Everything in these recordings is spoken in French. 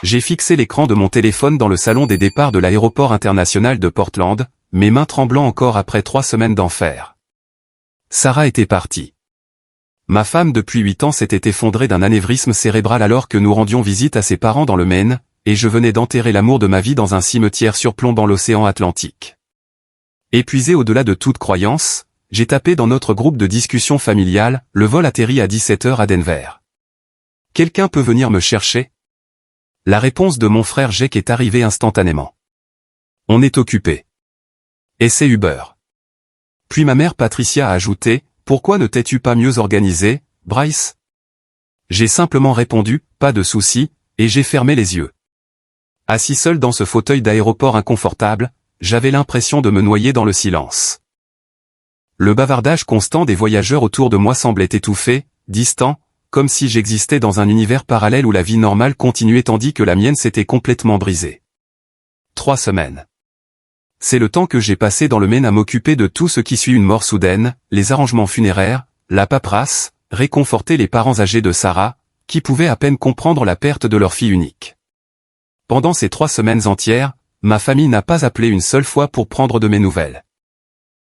J'ai fixé l'écran de mon téléphone dans le salon des départs de l'aéroport international de Portland, mes mains tremblant encore après 3 semaines d'enfer. Sarah était partie. Ma femme depuis 8 ans s'était effondrée d'un anévrisme cérébral alors que nous rendions visite à ses parents dans le Maine, et je venais d'enterrer l'amour de ma vie dans un cimetière surplombant l'océan Atlantique. Épuisé au-delà de toute croyance, j'ai tapé dans notre groupe de discussion familiale, le vol atterrit à 17h à Denver. Quelqu'un peut venir me chercher? La réponse de mon frère Jake est arrivée instantanément. On est occupé. Et c'est Uber. Puis ma mère Patricia a ajouté, pourquoi ne t'es-tu pas mieux organisé, Bryce? J'ai simplement répondu, pas de souci, et j'ai fermé les yeux. Assis seul dans ce fauteuil d'aéroport inconfortable, j'avais l'impression de me noyer dans le silence. Le bavardage constant des voyageurs autour de moi semblait étouffé, distant, comme si j'existais dans un univers parallèle où la vie normale continuait tandis que la mienne s'était complètement brisée. 3 semaines. C'est le temps que j'ai passé dans le Maine à m'occuper de tout ce qui suit une mort soudaine, les arrangements funéraires, la paperasse, réconforter les parents âgés de Sarah, qui pouvaient à peine comprendre la perte de leur fille unique. Pendant ces 3 semaines entières, ma famille n'a pas appelé une seule fois pour prendre de mes nouvelles.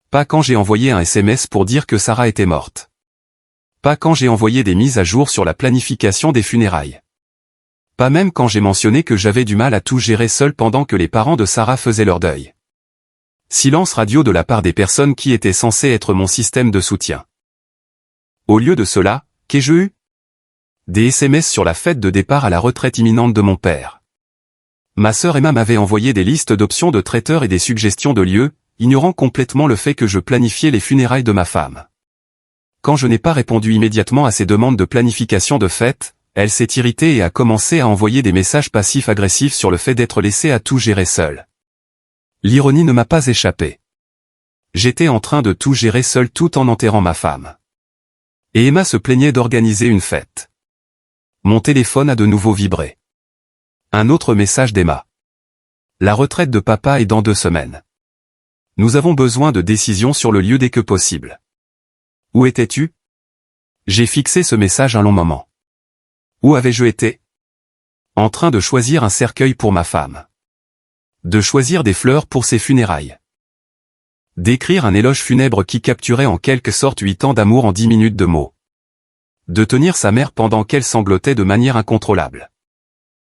Pas quand j'ai envoyé un SMS pour dire que Sarah était morte. Pas quand j'ai envoyé des mises à jour sur la planification des funérailles. Pas même quand j'ai mentionné que j'avais du mal à tout gérer seul pendant que les parents de Sarah faisaient leur deuil. Silence radio de la part des personnes qui étaient censées être mon système de soutien. Au lieu de cela, qu'ai-je eu? Des SMS sur la fête de départ à la retraite imminente de mon père. Ma sœur Emma m'avait envoyé des listes d'options de traiteurs et des suggestions de lieux, ignorant complètement le fait que je planifiais les funérailles de ma femme. Quand je n'ai pas répondu immédiatement à ces demandes de planification de fête, elle s'est irritée et a commencé à envoyer des messages passifs-agressifs sur le fait d'être laissée à tout gérer seule. L'ironie ne m'a pas échappé. J'étais en train de tout gérer seul tout en enterrant ma femme. Et Emma se plaignait d'organiser une fête. Mon téléphone a de nouveau vibré. Un autre message d'Emma. La retraite de papa est dans 2 semaines. Nous avons besoin de décisions sur le lieu dès que possible. Où étais-tu? J'ai fixé ce message un long moment. Où avais-je été? En train de choisir un cercueil pour ma femme. De choisir des fleurs pour ses funérailles. D'écrire un éloge funèbre qui capturait en quelque sorte 8 ans d'amour en 10 minutes de mots. De tenir sa mère pendant qu'elle sanglotait de manière incontrôlable.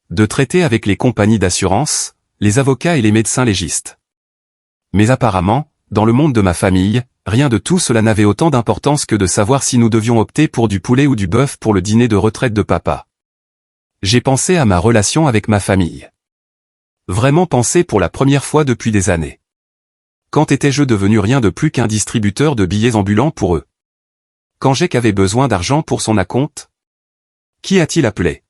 De traiter avec les compagnies d'assurance, les avocats et les médecins légistes. Mais apparemment, dans le monde de ma famille, rien de tout cela n'avait autant d'importance que de savoir si nous devions opter pour du poulet ou du bœuf pour le dîner de retraite de papa. J'ai pensé à ma relation avec ma famille. Vraiment pensé pour la première fois depuis des années. Quand étais-je devenu rien de plus qu'un distributeur de billets ambulants pour eux? Quand Jake avait besoin d'argent pour son acompte? Qui a-t-il appelé?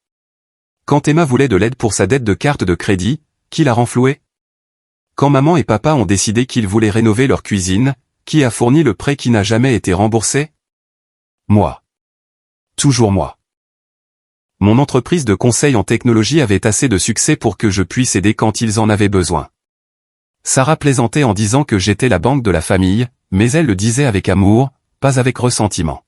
Quand Emma voulait de l'aide pour sa dette de carte de crédit, qui l'a renflouée? Quand maman et papa ont décidé qu'ils voulaient rénover leur cuisine, qui a fourni le prêt qui n'a jamais été remboursé? Moi. Toujours moi. Mon entreprise de conseil en technologie avait assez de succès pour que je puisse aider quand ils en avaient besoin. Sarah plaisantait en disant que j'étais la banque de la famille, mais elle le disait avec amour, pas avec ressentiment.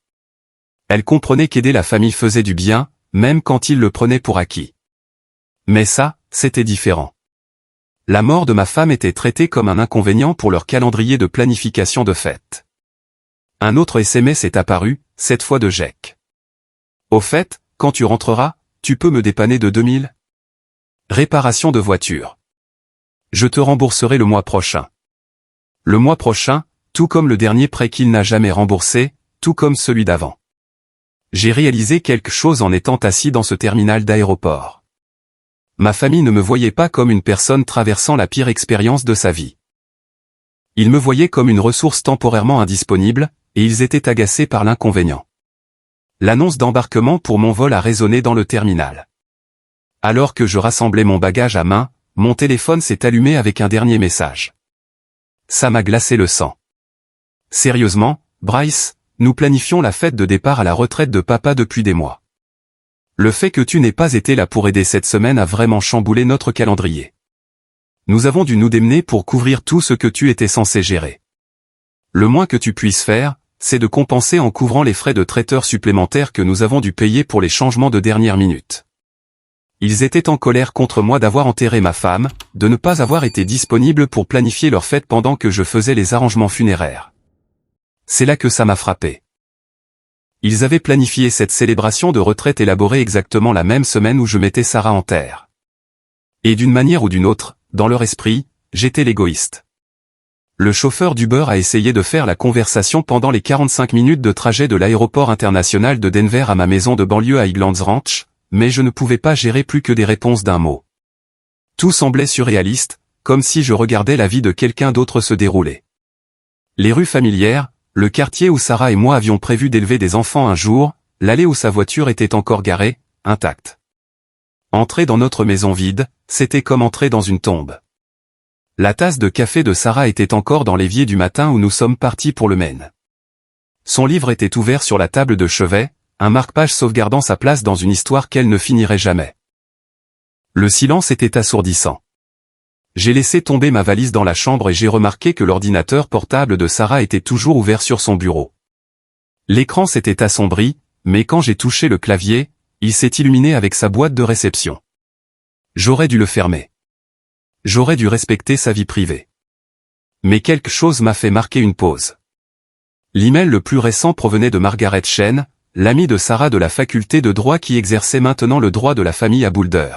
Elle comprenait qu'aider la famille faisait du bien, même quand ils le prenaient pour acquis. Mais ça, c'était différent. La mort de ma femme était traitée comme un inconvénient pour leur calendrier de planification de fête. Un autre SMS est apparu, cette fois de Jake. Au fait, quand tu rentreras, tu peux me dépanner de 2000? Réparation de voiture. Je te rembourserai le mois prochain. Le mois prochain, tout comme le dernier prêt qu'il n'a jamais remboursé, tout comme celui d'avant. J'ai réalisé quelque chose en étant assis dans ce terminal d'aéroport. Ma famille ne me voyait pas comme une personne traversant la pire expérience de sa vie. Ils me voyaient comme une ressource temporairement indisponible, et ils étaient agacés par l'inconvénient. L'annonce d'embarquement pour mon vol a résonné dans le terminal. Alors que je rassemblais mon bagage à main, mon téléphone s'est allumé avec un dernier message. Ça m'a glacé le sang. Sérieusement, Bryce, nous planifions la fête de départ à la retraite de papa depuis des mois. Le fait que tu n'aies pas été là pour aider cette semaine a vraiment chamboulé notre calendrier. Nous avons dû nous démener pour couvrir tout ce que tu étais censé gérer. Le moins que tu puisses faire, c'est de compenser en couvrant les frais de traiteur supplémentaires que nous avons dû payer pour les changements de dernière minute. Ils étaient en colère contre moi d'avoir enterré ma femme, de ne pas avoir été disponible pour planifier leur fête pendant que je faisais les arrangements funéraires. C'est là que ça m'a frappé. Ils avaient planifié cette célébration de retraite élaborée exactement la même semaine où je mettais Sarah en terre. Et d'une manière ou d'une autre, dans leur esprit, j'étais l'égoïste. Le chauffeur d'Uber a essayé de faire la conversation pendant les 45 minutes de trajet de l'aéroport international de Denver à ma maison de banlieue à Highlands Ranch, mais je ne pouvais pas gérer plus que des réponses d'un mot. Tout semblait surréaliste, comme si je regardais la vie de quelqu'un d'autre se dérouler. Les rues familières, le quartier où Sarah et moi avions prévu d'élever des enfants un jour, l'allée où sa voiture était encore garée, intacte. Entrer dans notre maison vide, c'était comme entrer dans une tombe. La tasse de café de Sarah était encore dans l'évier du matin où nous sommes partis pour le Maine. Son livre était ouvert sur la table de chevet, un marque-page sauvegardant sa place dans une histoire qu'elle ne finirait jamais. Le silence était assourdissant. J'ai laissé tomber ma valise dans la chambre et j'ai remarqué que l'ordinateur portable de Sarah était toujours ouvert sur son bureau. L'écran s'était assombri, mais quand j'ai touché le clavier, il s'est illuminé avec sa boîte de réception. J'aurais dû le fermer. J'aurais dû respecter sa vie privée. Mais quelque chose m'a fait marquer une pause. L'email le plus récent provenait de Margaret Chen, l'amie de Sarah de la faculté de droit qui exerçait maintenant le droit de la famille à Boulder.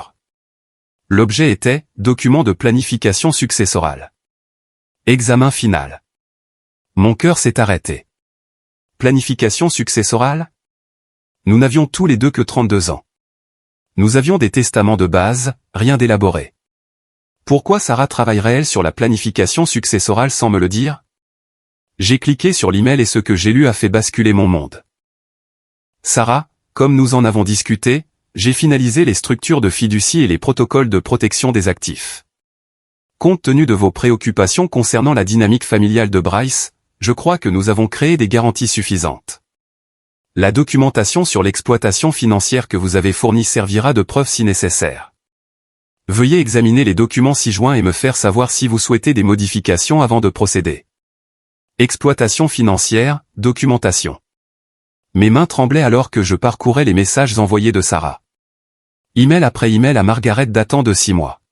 L'objet était « Document de planification successorale ». Examen final. Mon cœur s'est arrêté. Planification successorale ? Nous n'avions tous les deux que 32 ans. Nous avions des testaments de base, rien d'élaboré. Pourquoi Sarah travaillerait-elle sur la planification successorale sans me le dire? J'ai cliqué sur l'email et ce que j'ai lu a fait basculer mon monde. Sarah, comme nous en avons discuté, j'ai finalisé les structures de fiducie et les protocoles de protection des actifs. Compte tenu de vos préoccupations concernant la dynamique familiale de Bryce, je crois que nous avons créé des garanties suffisantes. La documentation sur l'exploitation financière que vous avez fournie servira de preuve si nécessaire. Veuillez examiner les documents ci-joints et me faire savoir si vous souhaitez des modifications avant de procéder. Exploitation financière, documentation. Mes mains tremblaient alors que je parcourais les messages envoyés de Sarah. Email après email à Margaret datant de 6 mois.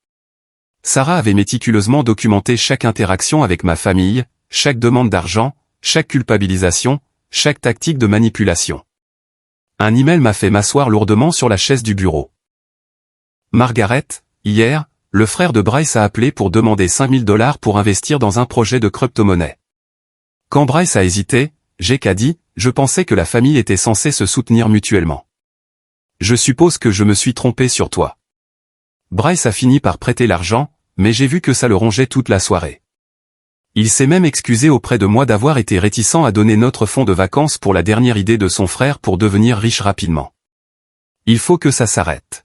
Sarah avait méticuleusement documenté chaque interaction avec ma famille, chaque demande d'argent, chaque culpabilisation, chaque tactique de manipulation. Un email m'a fait m'asseoir lourdement sur la chaise du bureau. Margaret, hier, le frère de Bryce a appelé pour demander $5 000 pour investir dans un projet de crypto-monnaie. Quand Bryce a hésité, Jake a dit, je pensais que la famille était censée se soutenir mutuellement. Je suppose que je me suis trompé sur toi. Bryce a fini par prêter l'argent, mais j'ai vu que ça le rongeait toute la soirée. Il s'est même excusé auprès de moi d'avoir été réticent à donner notre fonds de vacances pour la dernière idée de son frère pour devenir riche rapidement. Il faut que ça s'arrête.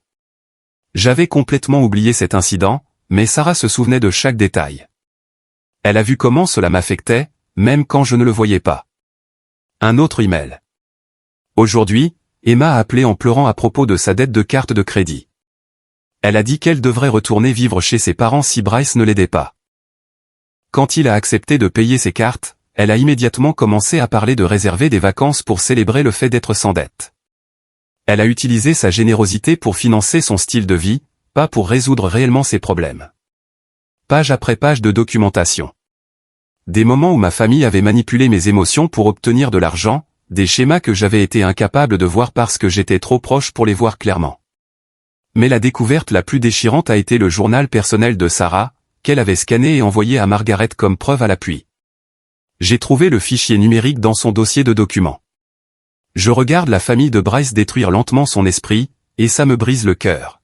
J'avais complètement oublié cet incident, mais Sarah se souvenait de chaque détail. Elle a vu comment cela m'affectait, même quand je ne le voyais pas. Un autre email. Aujourd'hui, Emma a appelé en pleurant à propos de sa dette de carte de crédit. Elle a dit qu'elle devrait retourner vivre chez ses parents si Bryce ne l'aidait pas. Quand il a accepté de payer ses cartes, elle a immédiatement commencé à parler de réserver des vacances pour célébrer le fait d'être sans dette. Elle a utilisé sa générosité pour financer son style de vie, pas pour résoudre réellement ses problèmes. Page après page de documentation. Des moments où ma famille avait manipulé mes émotions pour obtenir de l'argent, des schémas que j'avais été incapable de voir parce que j'étais trop proche pour les voir clairement. Mais la découverte la plus déchirante a été le journal personnel de Sarah, qu'elle avait scanné et envoyé à Margaret comme preuve à l'appui. J'ai trouvé le fichier numérique dans son dossier de documents. Je regarde la famille de Bryce détruire lentement son esprit, et ça me brise le cœur.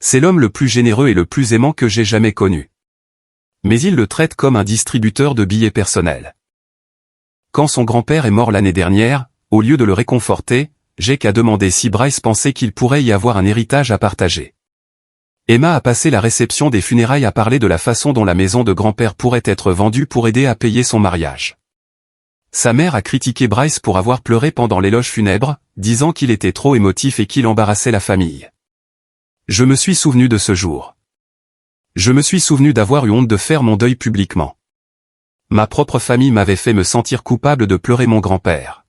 C'est l'homme le plus généreux et le plus aimant que j'ai jamais connu. Mais il le traite comme un distributeur de billets personnels. Quand son grand-père est mort l'année dernière, au lieu de le réconforter, Jake a demandé si Bryce pensait qu'il pourrait y avoir un héritage à partager. Emma a passé la réception des funérailles à parler de la façon dont la maison de grand-père pourrait être vendue pour aider à payer son mariage. Sa mère a critiqué Bryce pour avoir pleuré pendant l'éloge funèbre, disant qu'il était trop émotif et qu'il embarrassait la famille. Je me suis souvenu de ce jour. Je me suis souvenu d'avoir eu honte de faire mon deuil publiquement. Ma propre famille m'avait fait me sentir coupable de pleurer mon grand-père.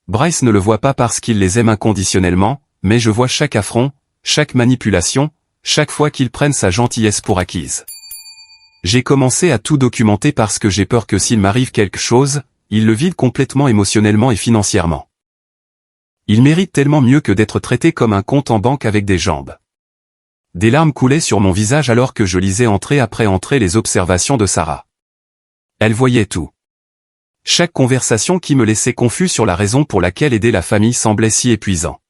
Bryce ne le voit pas parce qu'il les aime inconditionnellement, mais je vois chaque affront, chaque manipulation, chaque fois qu'ils prennent sa gentillesse pour acquise. J'ai commencé à tout documenter parce que j'ai peur que s'il m'arrive quelque chose, il le vide complètement émotionnellement et financièrement. Il mérite tellement mieux que d'être traité comme un compte en banque avec des jambes. Des larmes coulaient sur mon visage alors que je lisais entrée après entrée les observations de Sarah. Elle voyait tout. Chaque conversation qui me laissait confus sur la raison pour laquelle aider la famille semblait si épuisant.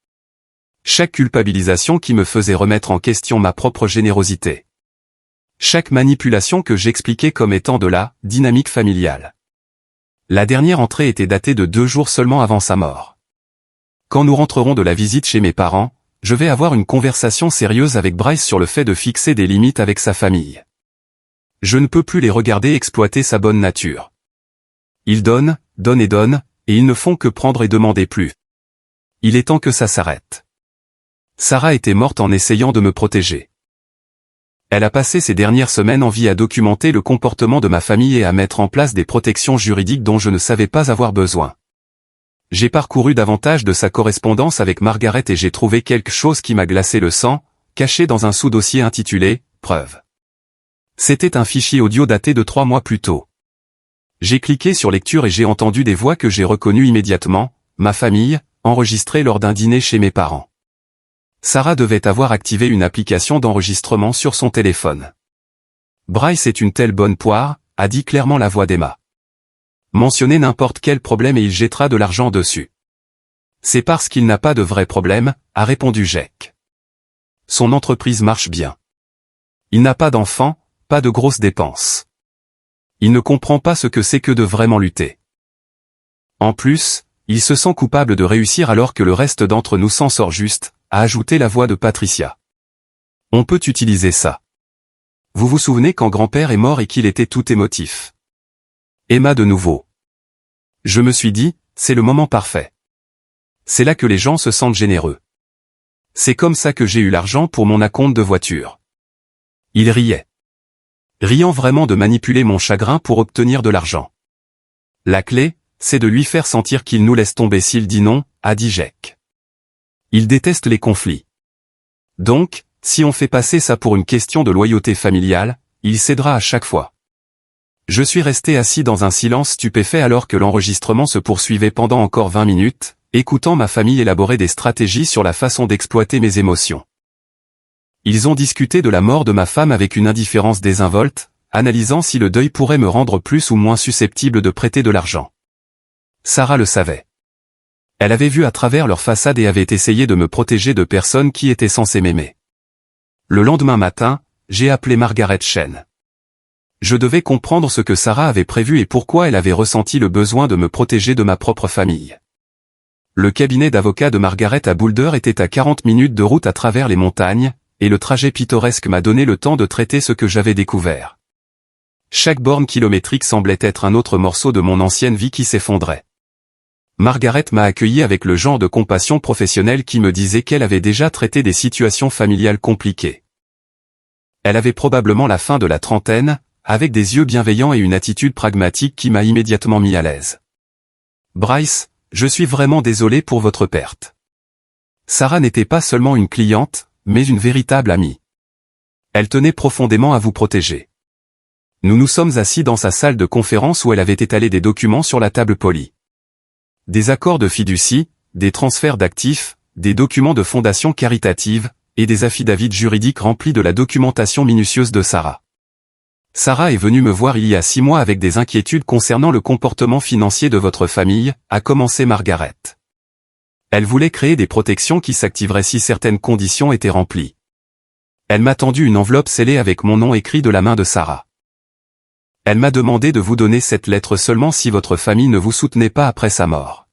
Chaque culpabilisation qui me faisait remettre en question ma propre générosité. Chaque manipulation que j'expliquais comme étant de la dynamique familiale. La dernière entrée était datée de 2 jours seulement avant sa mort. Quand nous rentrerons de la visite chez mes parents, je vais avoir une conversation sérieuse avec Bryce sur le fait de fixer des limites avec sa famille. Je ne peux plus les regarder exploiter sa bonne nature. Ils donnent, donnent et donnent, et ils ne font que prendre et demander plus. Il est temps que ça s'arrête. Sarah était morte en essayant de me protéger. Elle a passé ces dernières semaines en vie à documenter le comportement de ma famille et à mettre en place des protections juridiques dont je ne savais pas avoir besoin. J'ai parcouru davantage de sa correspondance avec Margaret et j'ai trouvé quelque chose qui m'a glacé le sang, caché dans un sous-dossier intitulé « Preuves ». C'était un fichier audio daté de 3 mois plus tôt. J'ai cliqué sur lecture et j'ai entendu des voix que j'ai reconnues immédiatement, ma famille, enregistrées lors d'un dîner chez mes parents. Sarah devait avoir activé une application d'enregistrement sur son téléphone. Bryce est une telle bonne poire, a dit clairement la voix d'Emma. Mentionnez n'importe quel problème et il jettera de l'argent dessus. C'est parce qu'il n'a pas de vrai problème, a répondu Jack. Son entreprise marche bien. Il n'a pas d'enfants, pas de grosses dépenses. Il ne comprend pas ce que c'est que de vraiment lutter. En plus, il se sent coupable de réussir alors que le reste d'entre nous s'en sort juste, a ajouté la voix de Patricia. On peut utiliser ça. Vous vous souvenez quand grand-père est mort et qu'il était tout émotif? Emma de nouveau. Je me suis dit, c'est le moment parfait. C'est là que les gens se sentent généreux. C'est comme ça que j'ai eu l'argent pour mon acompte de voiture. Il riait. Riant vraiment de manipuler mon chagrin pour obtenir de l'argent. La clé, c'est de lui faire sentir qu'il nous laisse tomber s'il dit non, a dit Jack. Il déteste les conflits. Donc, si on fait passer ça pour une question de loyauté familiale, il cédera à chaque fois. Je suis resté assis dans un silence stupéfait alors que l'enregistrement se poursuivait pendant encore 20 minutes, écoutant ma famille élaborer des stratégies sur la façon d'exploiter mes émotions. Ils ont discuté de la mort de ma femme avec une indifférence désinvolte, analysant si le deuil pourrait me rendre plus ou moins susceptible de prêter de l'argent. Sarah le savait. Elle avait vu à travers leur façade et avait essayé de me protéger de personnes qui étaient censées m'aimer. Le lendemain matin, j'ai appelé Margaret Chen. Je devais comprendre ce que Sarah avait prévu et pourquoi elle avait ressenti le besoin de me protéger de ma propre famille. Le cabinet d'avocats de Margaret à Boulder était à 40 minutes de route à travers les montagnes, et le trajet pittoresque m'a donné le temps de traiter ce que j'avais découvert. Chaque borne kilométrique semblait être un autre morceau de mon ancienne vie qui s'effondrait. Margaret m'a accueilli avec le genre de compassion professionnelle qui me disait qu'elle avait déjà traité des situations familiales compliquées. Elle avait probablement la fin de la trentaine, avec des yeux bienveillants et une attitude pragmatique qui m'a immédiatement mis à l'aise. Bryce, je suis vraiment désolé pour votre perte. Sarah n'était pas seulement une cliente, mais une véritable amie. Elle tenait profondément à vous protéger. Nous nous sommes assis dans sa salle de conférence où elle avait étalé des documents sur la table polie. Des accords de fiducie, des transferts d'actifs, des documents de fondation caritative, et des affidavits juridiques remplis de la documentation minutieuse de Sarah. Sarah est venue me voir il y a 6 mois avec des inquiétudes concernant le comportement financier de votre famille, a commencé Margaret. Elle voulait créer des protections qui s'activeraient si certaines conditions étaient remplies. Elle m'a tendu une enveloppe scellée avec mon nom écrit de la main de Sarah. Elle m'a demandé de vous donner cette lettre seulement si votre famille ne vous soutenait pas après sa mort.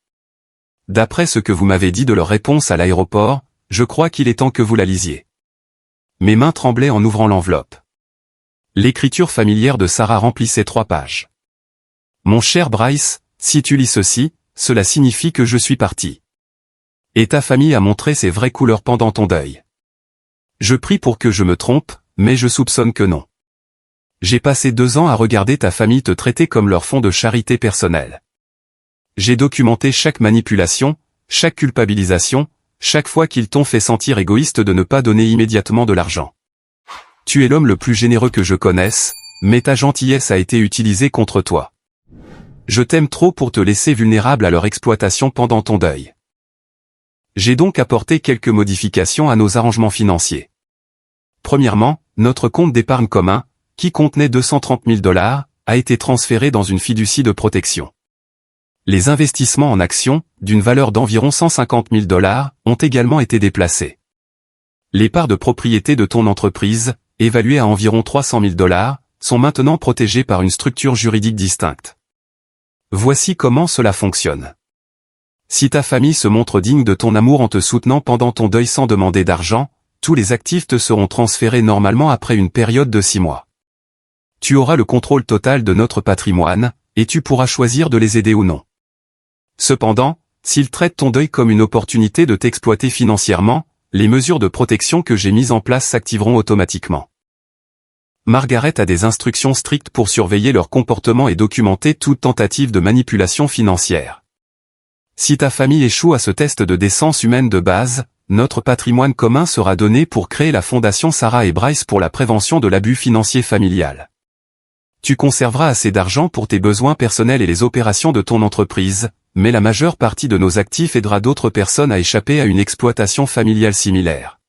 D'après ce que vous m'avez dit de leur réponse à l'aéroport, je crois qu'il est temps que vous la lisiez. Mes mains tremblaient en ouvrant l'enveloppe. L'écriture familière de Sarah remplissait 3 pages. Mon cher Bryce, si tu lis ceci, cela signifie que je suis parti. Et ta famille a montré ses vraies couleurs pendant ton deuil. Je prie pour que je me trompe, mais je soupçonne que non. J'ai passé 2 ans à regarder ta famille te traiter comme leur fonds de charité personnel. J'ai documenté chaque manipulation, chaque culpabilisation, chaque fois qu'ils t'ont fait sentir égoïste de ne pas donner immédiatement de l'argent. Tu es l'homme le plus généreux que je connaisse, mais ta gentillesse a été utilisée contre toi. Je t'aime trop pour te laisser vulnérable à leur exploitation pendant ton deuil. J'ai donc apporté quelques modifications à nos arrangements financiers. Premièrement, notre compte d'épargne commun, qui contenait 230 000 $, a été transféré dans une fiducie de protection. Les investissements en actions, d'une valeur d'environ 150 000 $, ont également été déplacés. Les parts de propriété de ton entreprise, évaluées à environ 300 000 $, sont maintenant protégées par une structure juridique distincte. Voici comment cela fonctionne. Si ta famille se montre digne de ton amour en te soutenant pendant ton deuil sans demander d'argent, tous les actifs te seront transférés normalement après une période de 6 mois. Tu auras le contrôle total de notre patrimoine, et tu pourras choisir de les aider ou non. Cependant, s'ils traitent ton deuil comme une opportunité de t'exploiter financièrement, les mesures de protection que j'ai mises en place s'activeront automatiquement. Margaret a des instructions strictes pour surveiller leur comportement et documenter toute tentative de manipulation financière. Si ta famille échoue à ce test de décence humaine de base, notre patrimoine commun sera donné pour créer la fondation Sarah et Bryce pour la prévention de l'abus financier familial. Tu conserveras assez d'argent pour tes besoins personnels et les opérations de ton entreprise, mais la majeure partie de nos actifs aidera d'autres personnes à échapper à une exploitation familiale similaire.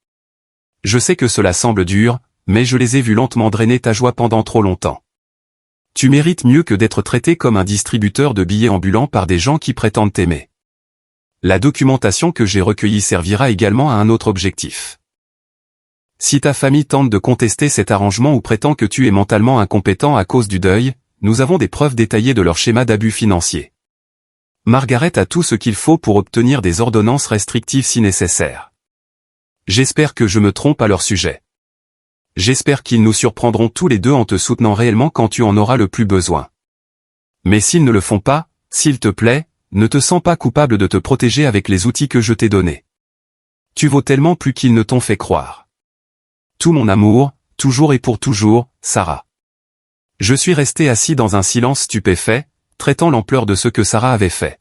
Je sais que cela semble dur, mais je les ai vus lentement drainer ta joie pendant trop longtemps. Tu mérites mieux que d'être traité comme un distributeur de billets ambulants par des gens qui prétendent t'aimer. La documentation que j'ai recueillie servira également à un autre objectif. Si ta famille tente de contester cet arrangement ou prétend que tu es mentalement incompétent à cause du deuil, nous avons des preuves détaillées de leur schéma d'abus financier. Margaret a tout ce qu'il faut pour obtenir des ordonnances restrictives si nécessaire. J'espère que je me trompe à leur sujet. J'espère qu'ils nous surprendront tous les deux en te soutenant réellement quand tu en auras le plus besoin. Mais s'ils ne le font pas, s'il te plaît, ne te sens pas coupable de te protéger avec les outils que je t'ai donnés. Tu vaux tellement plus qu'ils ne t'ont fait croire. Tout mon amour, toujours et pour toujours, Sarah. Je suis resté assis dans un silence stupéfait, traitant l'ampleur de ce que Sarah avait fait.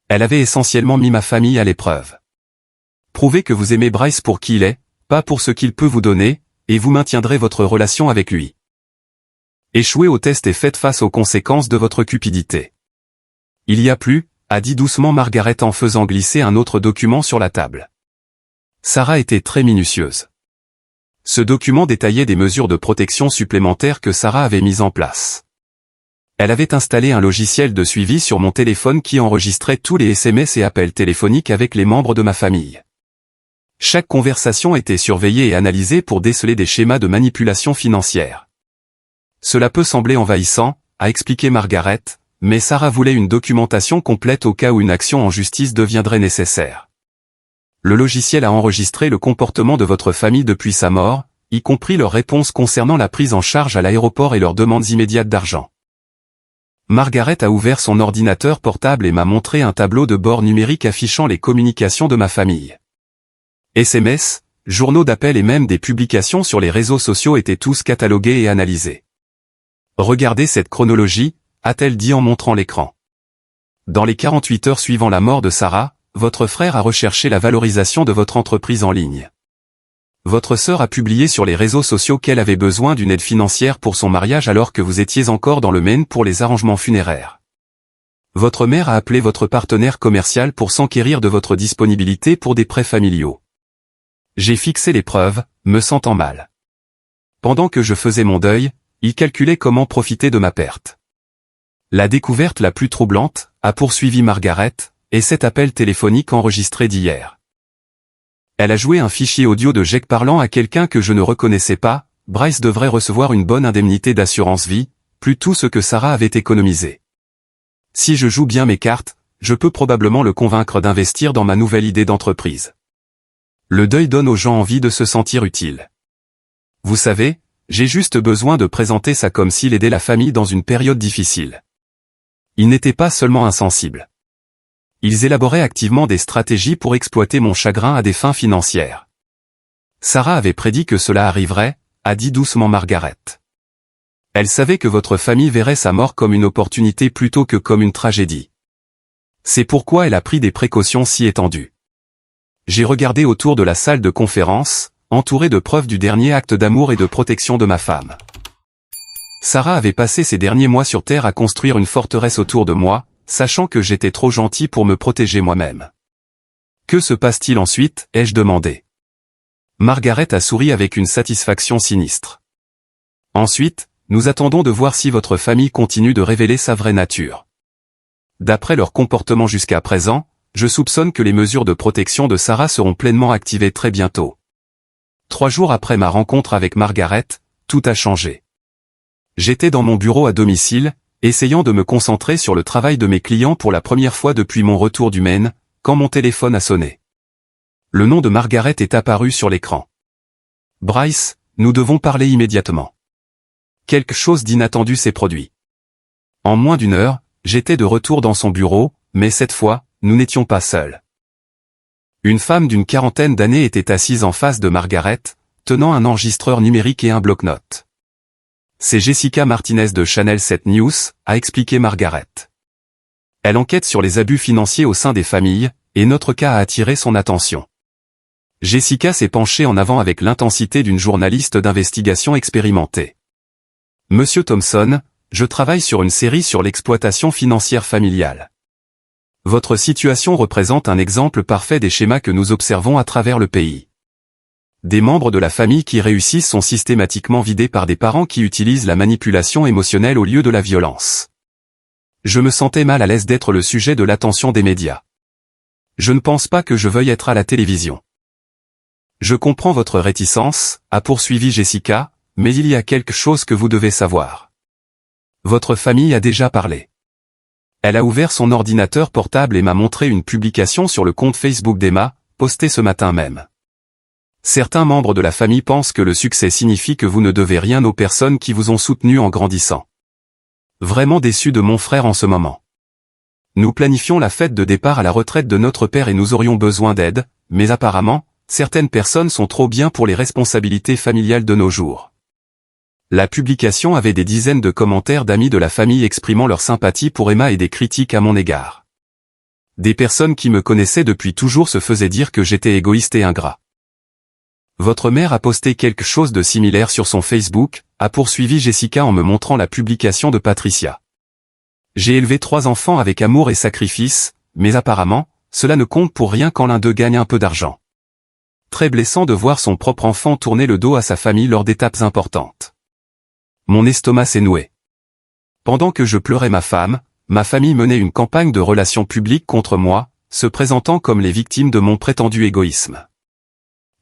Elle avait essentiellement mis ma famille à l'épreuve. Prouvez que vous aimez Bryce pour qui il est, pas pour ce qu'il peut vous donner, et vous maintiendrez votre relation avec lui. Échouez au test et faites face aux conséquences de votre cupidité. Il y a plus, a dit doucement Margaret en faisant glisser un autre document sur la table. Sarah était très minutieuse. Ce document détaillait des mesures de protection supplémentaires que Sarah avait mises en place. Elle avait installé un logiciel de suivi sur mon téléphone qui enregistrait tous les SMS et appels téléphoniques avec les membres de ma famille. Chaque conversation était surveillée et analysée pour déceler des schémas de manipulation financière. Cela peut sembler envahissant, a expliqué Margaret, mais Sarah voulait une documentation complète au cas où une action en justice deviendrait nécessaire. Le logiciel a enregistré le comportement de votre famille depuis sa mort, y compris leurs réponses concernant la prise en charge à l'aéroport et leurs demandes immédiates d'argent. Margaret a ouvert son ordinateur portable et m'a montré un tableau de bord numérique affichant les communications de ma famille. SMS, journaux d'appel et même des publications sur les réseaux sociaux étaient tous catalogués et analysés. Regardez cette chronologie, a-t-elle dit en montrant l'écran. Dans les 48 heures suivant la mort de Sarah, votre frère a recherché la valorisation de votre entreprise en ligne. Votre sœur a publié sur les réseaux sociaux qu'elle avait besoin d'une aide financière pour son mariage alors que vous étiez encore dans le Maine pour les arrangements funéraires. Votre mère a appelé votre partenaire commercial pour s'enquérir de votre disponibilité pour des prêts familiaux. J'ai fixé les preuves, me sentant mal. Pendant que je faisais mon deuil, il calculait comment profiter de ma perte. La découverte la plus troublante, a poursuivi Margaret, est cet appel téléphonique enregistré d'hier. Elle a joué un fichier audio de Jake parlant à quelqu'un que je ne reconnaissais pas. Bryce devrait recevoir une bonne indemnité d'assurance vie, plus tout ce que Sarah avait économisé. Si je joue bien mes cartes, je peux probablement le convaincre d'investir dans ma nouvelle idée d'entreprise. Le deuil donne aux gens envie de se sentir utiles. Vous savez, j'ai juste besoin de présenter ça comme s'il aidait la famille dans une période difficile. Ils n'étaient pas seulement insensibles. Ils élaboraient activement des stratégies pour exploiter mon chagrin à des fins financières. Sarah avait prédit que cela arriverait, a dit doucement Margaret. Elle savait que votre famille verrait sa mort comme une opportunité plutôt que comme une tragédie. C'est pourquoi elle a pris des précautions si étendues. J'ai regardé autour de la salle de conférence, entouré de preuves du dernier acte d'amour et de protection de ma femme. Sarah avait passé ces derniers mois sur Terre à construire une forteresse autour de moi, sachant que j'étais trop gentil pour me protéger moi-même. Que se passe-t-il ensuite, ai-je demandé. Margaret a souri avec une satisfaction sinistre. Ensuite, nous attendons de voir si votre famille continue de révéler sa vraie nature. D'après leur comportement jusqu'à présent, je soupçonne que les mesures de protection de Sarah seront pleinement activées très bientôt. 3 jours après ma rencontre avec Margaret, tout a changé. J'étais dans mon bureau à domicile, essayant de me concentrer sur le travail de mes clients pour la première fois depuis mon retour du Maine, quand mon téléphone a sonné. Le nom de Margaret est apparu sur l'écran. Bryce, nous devons parler immédiatement. Quelque chose d'inattendu s'est produit. En moins d'1 heure, j'étais de retour dans son bureau, mais cette fois, nous n'étions pas seuls. Une femme d'une 40aine d'années était assise en face de Margaret, tenant un enregistreur numérique et un bloc-notes. C'est Jessica Martinez de Channel 7 News, a expliqué Margaret. Elle enquête sur les abus financiers au sein des familles, et notre cas a attiré son attention. Jessica s'est penchée en avant avec l'intensité d'une journaliste d'investigation expérimentée. Monsieur Thompson, je travaille sur une série sur l'exploitation financière familiale. Votre situation représente un exemple parfait des schémas que nous observons à travers le pays. Des membres de la famille qui réussissent sont systématiquement vidés par des parents qui utilisent la manipulation émotionnelle au lieu de la violence. Je me sentais mal à l'aise d'être le sujet de l'attention des médias. Je ne pense pas que je veuille être à la télévision. Je comprends votre réticence, a poursuivi Jessica, mais il y a quelque chose que vous devez savoir. Votre famille a déjà parlé. Elle a ouvert son ordinateur portable et m'a montré une publication sur le compte Facebook d'Emma, postée ce matin même. Certains membres de la famille pensent que le succès signifie que vous ne devez rien aux personnes qui vous ont soutenu en grandissant. Vraiment déçu de mon frère en ce moment. Nous planifions la fête de départ à la retraite de notre père et nous aurions besoin d'aide, mais apparemment, certaines personnes sont trop bien pour les responsabilités familiales de nos jours. La publication avait des dizaines de commentaires d'amis de la famille exprimant leur sympathie pour Emma et des critiques à mon égard. Des personnes qui me connaissaient depuis toujours se faisaient dire que j'étais égoïste et ingrat. Votre mère a posté quelque chose de similaire sur son Facebook, a poursuivi Jessica en me montrant la publication de Patricia. J'ai élevé 3 enfants avec amour et sacrifice, mais apparemment, cela ne compte pour rien quand l'un d'eux gagne un peu d'argent. Très blessant de voir son propre enfant tourner le dos à sa famille lors d'étapes importantes. Mon estomac s'est noué. Pendant que je pleurais ma famille menait une campagne de relations publiques contre moi, se présentant comme les victimes de mon prétendu égoïsme.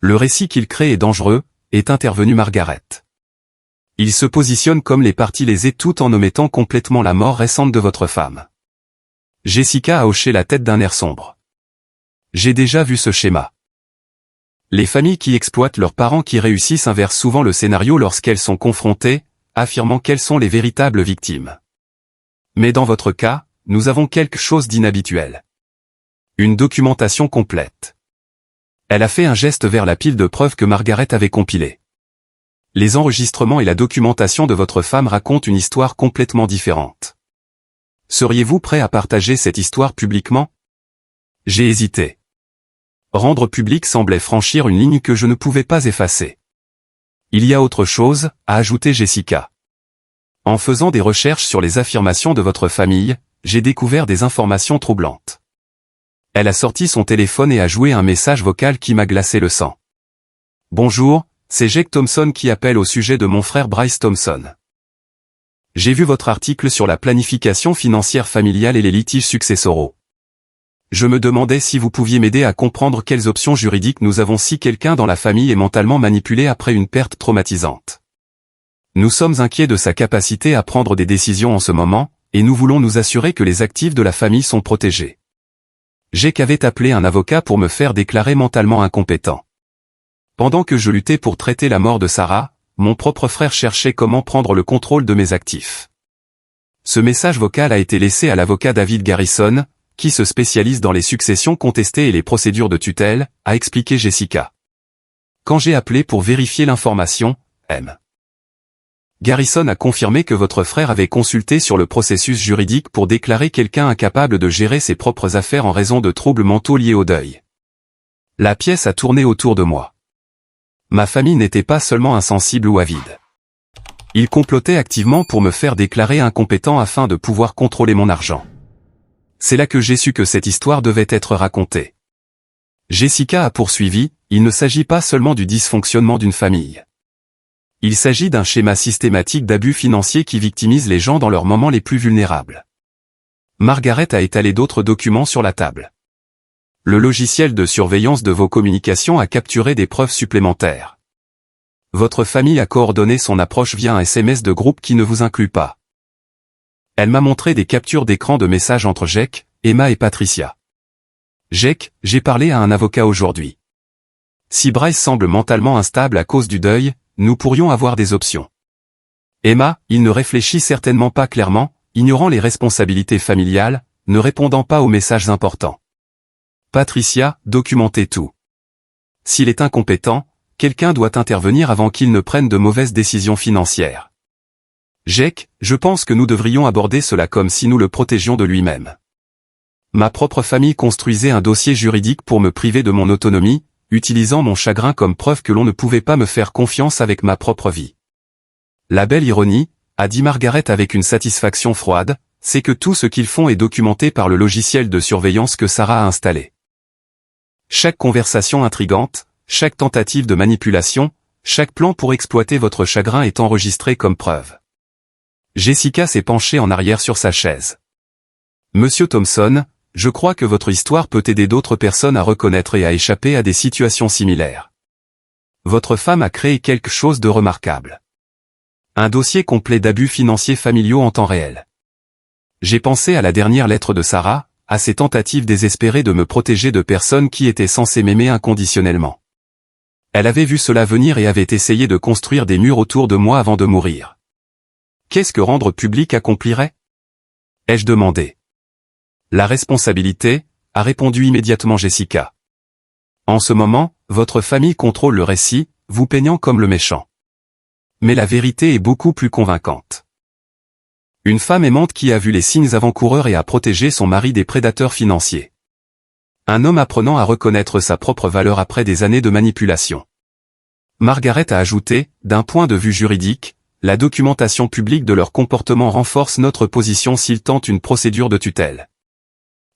Le récit qu'il crée est dangereux, est intervenue Margaret. Il se positionne comme les parties lésées tout en omettant complètement la mort récente de votre femme. Jessica a hoché la tête d'un air sombre. J'ai déjà vu ce schéma. Les familles qui exploitent leurs parents qui réussissent inversent souvent le scénario lorsqu'elles sont confrontées, affirmant qu'elles sont les véritables victimes. Mais dans votre cas, nous avons quelque chose d'inhabituel. Une documentation complète. Elle a fait un geste vers la pile de preuves que Margaret avait compilée. Les enregistrements et la documentation de votre femme racontent une histoire complètement différente. Seriez-vous prêt à partager cette histoire publiquement? J'ai hésité. Rendre public semblait franchir une ligne que je ne pouvais pas effacer. Il y a autre chose, a ajouté Jessica. En faisant des recherches sur les affirmations de votre famille, j'ai découvert des informations troublantes. Elle a sorti son téléphone et a joué un message vocal qui m'a glacé le sang. Bonjour, c'est Jake Thompson qui appelle au sujet de mon frère Bryce Thompson. J'ai vu votre article sur la planification financière familiale et les litiges successoraux. Je me demandais si vous pouviez m'aider à comprendre quelles options juridiques nous avons si quelqu'un dans la famille est mentalement manipulé après une perte traumatisante. Nous sommes inquiets de sa capacité à prendre des décisions en ce moment, et nous voulons nous assurer que les actifs de la famille sont protégés. Jake avait appelé un avocat pour me faire déclarer mentalement incompétent. Pendant que je luttais pour traiter la mort de Sarah, mon propre frère cherchait comment prendre le contrôle de mes actifs. Ce message vocal a été laissé à l'avocat David Garrison, qui se spécialise dans les successions contestées et les procédures de tutelle, a expliqué Jessica. Quand j'ai appelé pour vérifier l'information, M. Garrison a confirmé que votre frère avait consulté sur le processus juridique pour déclarer quelqu'un incapable de gérer ses propres affaires en raison de troubles mentaux liés au deuil. La pièce a tourné autour de moi. Ma famille n'était pas seulement insensible ou avide. Ils complotaient activement pour me faire déclarer incompétent afin de pouvoir contrôler mon argent. C'est là que j'ai su que cette histoire devait être racontée. Jessica a poursuivi, il ne s'agit pas seulement du dysfonctionnement d'une famille. Il s'agit d'un schéma systématique d'abus financiers qui victimise les gens dans leurs moments les plus vulnérables. Margaret a étalé d'autres documents sur la table. Le logiciel de surveillance de vos communications a capturé des preuves supplémentaires. Votre famille a coordonné son approche via un SMS de groupe qui ne vous inclut pas. Elle m'a montré des captures d'écran de messages entre Jake, Emma et Patricia. Jake, j'ai parlé à un avocat aujourd'hui. Si Bryce semble mentalement instable à cause du deuil, nous pourrions avoir des options. Emma, il ne réfléchit certainement pas clairement, ignorant les responsabilités familiales, ne répondant pas aux messages importants. Patricia, documentez tout. S'il est incompétent, quelqu'un doit intervenir avant qu'il ne prenne de mauvaises décisions financières. Jake, je pense que nous devrions aborder cela comme si nous le protégions de lui-même. Ma propre famille construisait un dossier juridique pour me priver de mon autonomie, utilisant mon chagrin comme preuve que l'on ne pouvait pas me faire confiance avec ma propre vie. La belle ironie, a dit Margaret avec une satisfaction froide, c'est que tout ce qu'ils font est documenté par le logiciel de surveillance que Sarah a installé. Chaque conversation intrigante, chaque tentative de manipulation, chaque plan pour exploiter votre chagrin est enregistré comme preuve. Jessica s'est penchée en arrière sur sa chaise. Monsieur Thompson, je crois que votre histoire peut aider d'autres personnes à reconnaître et à échapper à des situations similaires. Votre femme a créé quelque chose de remarquable. Un dossier complet d'abus financiers familiaux en temps réel. J'ai pensé à la dernière lettre de Sarah, à ses tentatives désespérées de me protéger de personnes qui étaient censées m'aimer inconditionnellement. Elle avait vu cela venir et avait essayé de construire des murs autour de moi avant de mourir. Qu'est-ce que rendre public accomplirait ? Ai-je demandé. La responsabilité, a répondu immédiatement Jessica. En ce moment, votre famille contrôle le récit, vous peignant comme le méchant. Mais la vérité est beaucoup plus convaincante. Une femme aimante qui a vu les signes avant-coureurs et a protégé son mari des prédateurs financiers. Un homme apprenant à reconnaître sa propre valeur après des années de manipulation. Margaret a ajouté, d'un point de vue juridique, la documentation publique de leur comportement renforce notre position s'ils tentent une procédure de tutelle.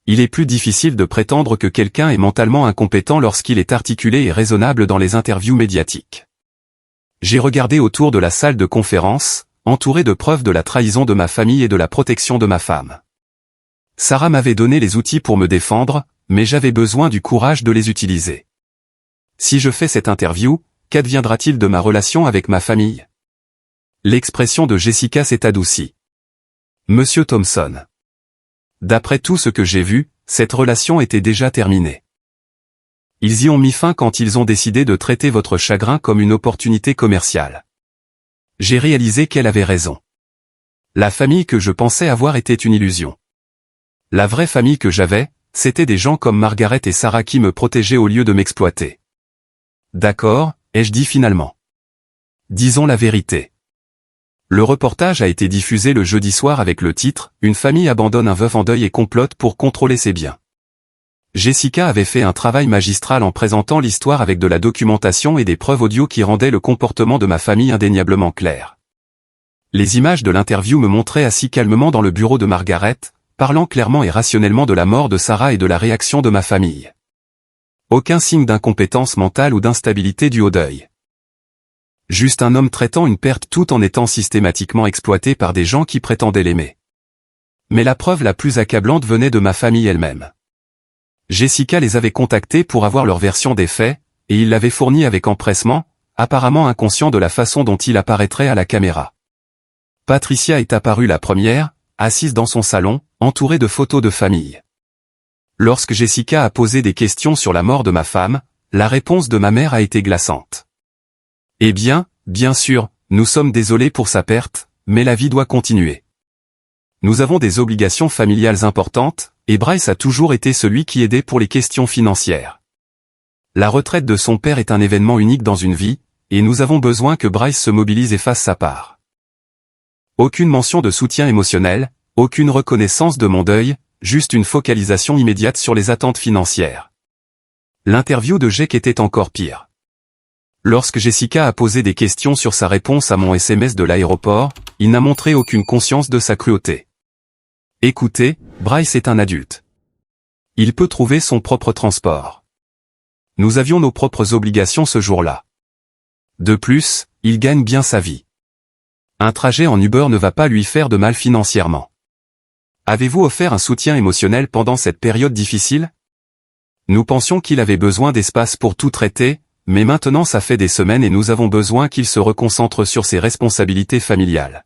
Il est plus difficile de prétendre que quelqu'un est mentalement incompétent lorsqu'il est articulé et raisonnable dans les interviews médiatiques. J'ai regardé autour de la salle de conférence, entouré de preuves de la trahison de ma famille et de la protection de ma femme. Sarah m'avait donné les outils pour me défendre, mais j'avais besoin du courage de les utiliser. Si je fais cette interview, qu'adviendra-t-il de ma relation avec ma famille ? L'expression de Jessica s'est adoucie. Monsieur Thompson. D'après tout ce que j'ai vu, cette relation était déjà terminée. Ils y ont mis fin quand ils ont décidé de traiter votre chagrin comme une opportunité commerciale. J'ai réalisé qu'elle avait raison. La famille que je pensais avoir était une illusion. La vraie famille que j'avais, c'était des gens comme Margaret et Sarah qui me protégeaient au lieu de m'exploiter. D'accord, ai-je dit finalement. Disons la vérité. Le reportage a été diffusé le jeudi soir avec le titre « Une famille abandonne un veuf en deuil et complote pour contrôler ses biens ». Jessica avait fait un travail magistral en présentant l'histoire avec de la documentation et des preuves audio qui rendaient le comportement de ma famille indéniablement clair. Les images de l'interview me montraient assis calmement dans le bureau de Margaret, parlant clairement et rationnellement de la mort de Sarah et de la réaction de ma famille. Aucun signe d'incompétence mentale ou d'instabilité due au deuil. Juste un homme traitant une perte tout en étant systématiquement exploité par des gens qui prétendaient l'aimer. Mais la preuve la plus accablante venait de ma famille elle-même. Jessica les avait contactés pour avoir leur version des faits, et il l'avait fournie avec empressement, apparemment inconscient de la façon dont il apparaîtrait à la caméra. Patricia est apparue la première, assise dans son salon, entourée de photos de famille. Lorsque Jessica a posé des questions sur la mort de ma femme, la réponse de ma mère a été glaçante. Eh bien sûr, nous sommes désolés pour sa perte, mais la vie doit continuer. Nous avons des obligations familiales importantes, et Bryce a toujours été celui qui aidait pour les questions financières. La retraite de son père est un événement unique dans une vie, et nous avons besoin que Bryce se mobilise et fasse sa part. Aucune mention de soutien émotionnel, aucune reconnaissance de mon deuil, juste une focalisation immédiate sur les attentes financières. L'interview de Jake était encore pire. Lorsque Jessica a posé des questions sur sa réponse à mon SMS de l'aéroport, il n'a montré aucune conscience de sa cruauté. Écoutez, Bryce est un adulte. Il peut trouver son propre transport. Nous avions nos propres obligations ce jour-là. De plus, il gagne bien sa vie. Un trajet en Uber ne va pas lui faire de mal financièrement. Avez-vous offert un soutien émotionnel pendant cette période difficile? Nous pensions qu'il avait besoin d'espace pour tout traiter, mais maintenant ça fait des semaines et nous avons besoin qu'il se reconcentre sur ses responsabilités familiales.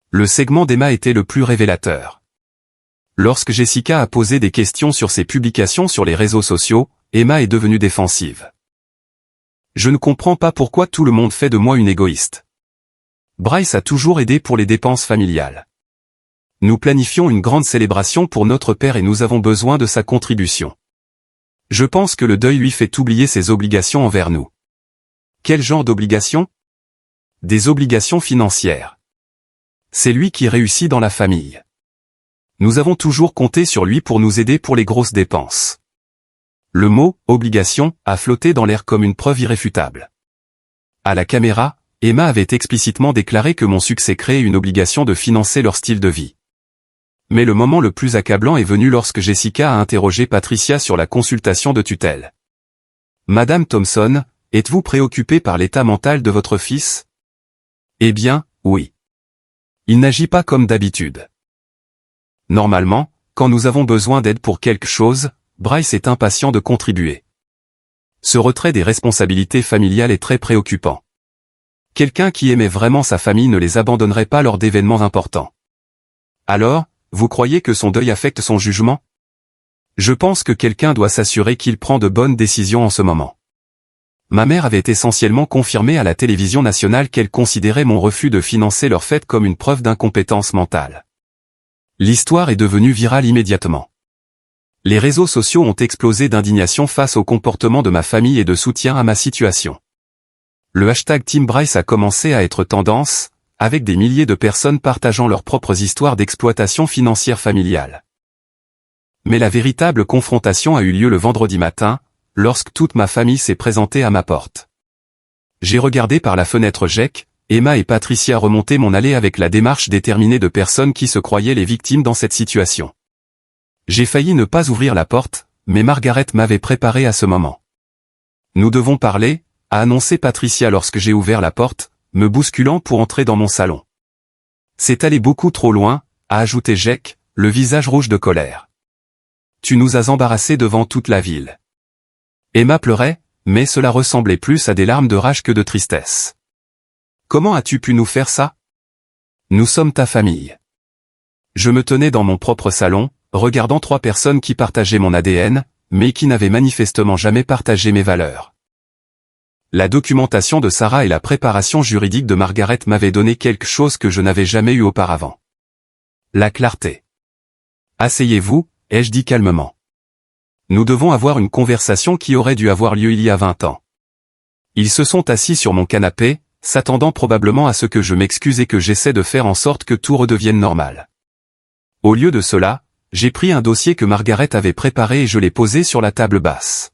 Le segment d'Emma était le plus révélateur. Lorsque Jessica a posé des questions sur ses publications sur les réseaux sociaux, Emma est devenue défensive. Je ne comprends pas pourquoi tout le monde fait de moi une égoïste. Bryce a toujours aidé pour les dépenses familiales. Nous planifions une grande célébration pour notre père et nous avons besoin de sa contribution. Je pense que le deuil lui fait oublier ses obligations envers nous. Quel genre d'obligations? Des obligations financières. C'est lui qui réussit dans la famille. Nous avons toujours compté sur lui pour nous aider pour les grosses dépenses. Le mot « obligation » a flotté dans l'air comme une preuve irréfutable. À la caméra, Emma avait explicitement déclaré que mon succès créait une obligation de financer leur style de vie. Mais le moment le plus accablant est venu lorsque Jessica a interrogé Patricia sur la consultation de tutelle. « Madame Thompson, êtes-vous préoccupée par l'état mental de votre fils ?» Eh bien, oui. Il n'agit pas comme d'habitude. Normalement, quand nous avons besoin d'aide pour quelque chose, Bryce est impatient de contribuer. Ce retrait des responsabilités familiales est très préoccupant. Quelqu'un qui aimait vraiment sa famille ne les abandonnerait pas lors d'événements importants. Alors, vous croyez que son deuil affecte son jugement? Je pense que quelqu'un doit s'assurer qu'il prend de bonnes décisions en ce moment. Ma mère avait essentiellement confirmé à la télévision nationale qu'elle considérait mon refus de financer leur fête comme une preuve d'incompétence mentale. L'histoire est devenue virale immédiatement. Les réseaux sociaux ont explosé d'indignation face au comportement de ma famille et de soutien à ma situation. Le hashtag Team Bryce a commencé à être tendance, avec des milliers de personnes partageant leurs propres histoires d'exploitation financière familiale. Mais la véritable confrontation a eu lieu le vendredi matin, lorsque toute ma famille s'est présentée à ma porte. J'ai regardé par la fenêtre Jake, Emma et Patricia remonter mon allée avec la démarche déterminée de personnes qui se croyaient les victimes dans cette situation. J'ai failli ne pas ouvrir la porte, mais Margaret m'avait préparé à ce moment. Nous devons parler, a annoncé Patricia lorsque j'ai ouvert la porte, me bousculant pour entrer dans mon salon. C'est allé beaucoup trop loin, a ajouté Jake, le visage rouge de colère. Tu nous as embarrassés devant toute la ville. Emma pleurait, mais cela ressemblait plus à des larmes de rage que de tristesse. Comment as-tu pu nous faire ça? Nous sommes ta famille. Je me tenais dans mon propre salon, regardant 3 personnes qui partageaient mon ADN, mais qui n'avaient manifestement jamais partagé mes valeurs. La documentation de Sarah et la préparation juridique de Margaret m'avaient donné quelque chose que je n'avais jamais eu auparavant. La clarté. Asseyez-vous, ai-je dit calmement. Nous devons avoir une conversation qui aurait dû avoir lieu il y a 20 ans. Ils se sont assis sur mon canapé, s'attendant probablement à ce que je m'excuse et que j'essaie de faire en sorte que tout redevienne normal. Au lieu de cela, j'ai pris un dossier que Margaret avait préparé et je l'ai posé sur la table basse.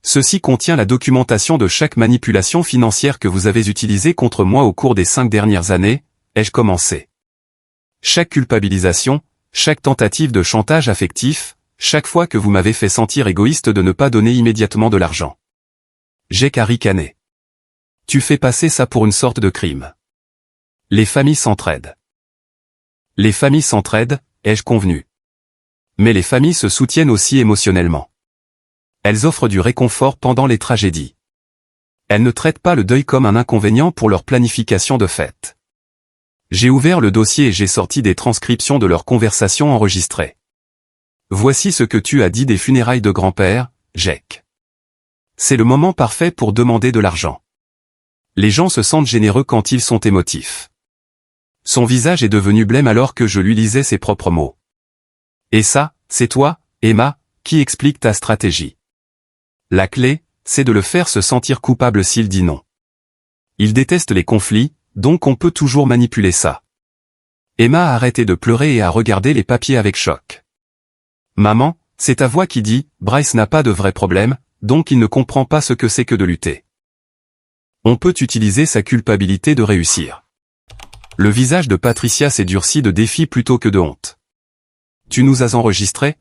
Ceci contient la documentation de chaque manipulation financière que vous avez utilisée contre moi au cours des 5 dernières années, ai-je commencé. Chaque culpabilisation, chaque tentative de chantage affectif, chaque fois que vous m'avez fait sentir égoïste de ne pas donner immédiatement de l'argent. J'ai qu'à ricaner. Tu fais passer ça pour une sorte de crime. Les familles s'entraident. Les familles s'entraident, ai-je convenu. Mais les familles se soutiennent aussi émotionnellement. Elles offrent du réconfort pendant les tragédies. Elles ne traitent pas le deuil comme un inconvénient pour leur planification de fête. J'ai ouvert le dossier et j'ai sorti des transcriptions de leurs conversations enregistrées. Voici ce que tu as dit des funérailles de grand-père, Jake. C'est le moment parfait pour demander de l'argent. Les gens se sentent généreux quand ils sont émotifs. Son visage est devenu blême alors que je lui lisais ses propres mots. Et ça, c'est toi, Emma, qui explique ta stratégie. La clé, c'est de le faire se sentir coupable s'il dit non. Il déteste les conflits, donc on peut toujours manipuler ça. Emma a arrêté de pleurer et a regardé les papiers avec choc. Maman, c'est ta voix qui dit, Bryce n'a pas de vrai problème, donc il ne comprend pas ce que c'est que de lutter. On peut utiliser sa culpabilité de réussir. Le visage de Patricia s'est durci de défi plutôt que de honte. Tu nous as enregistrés?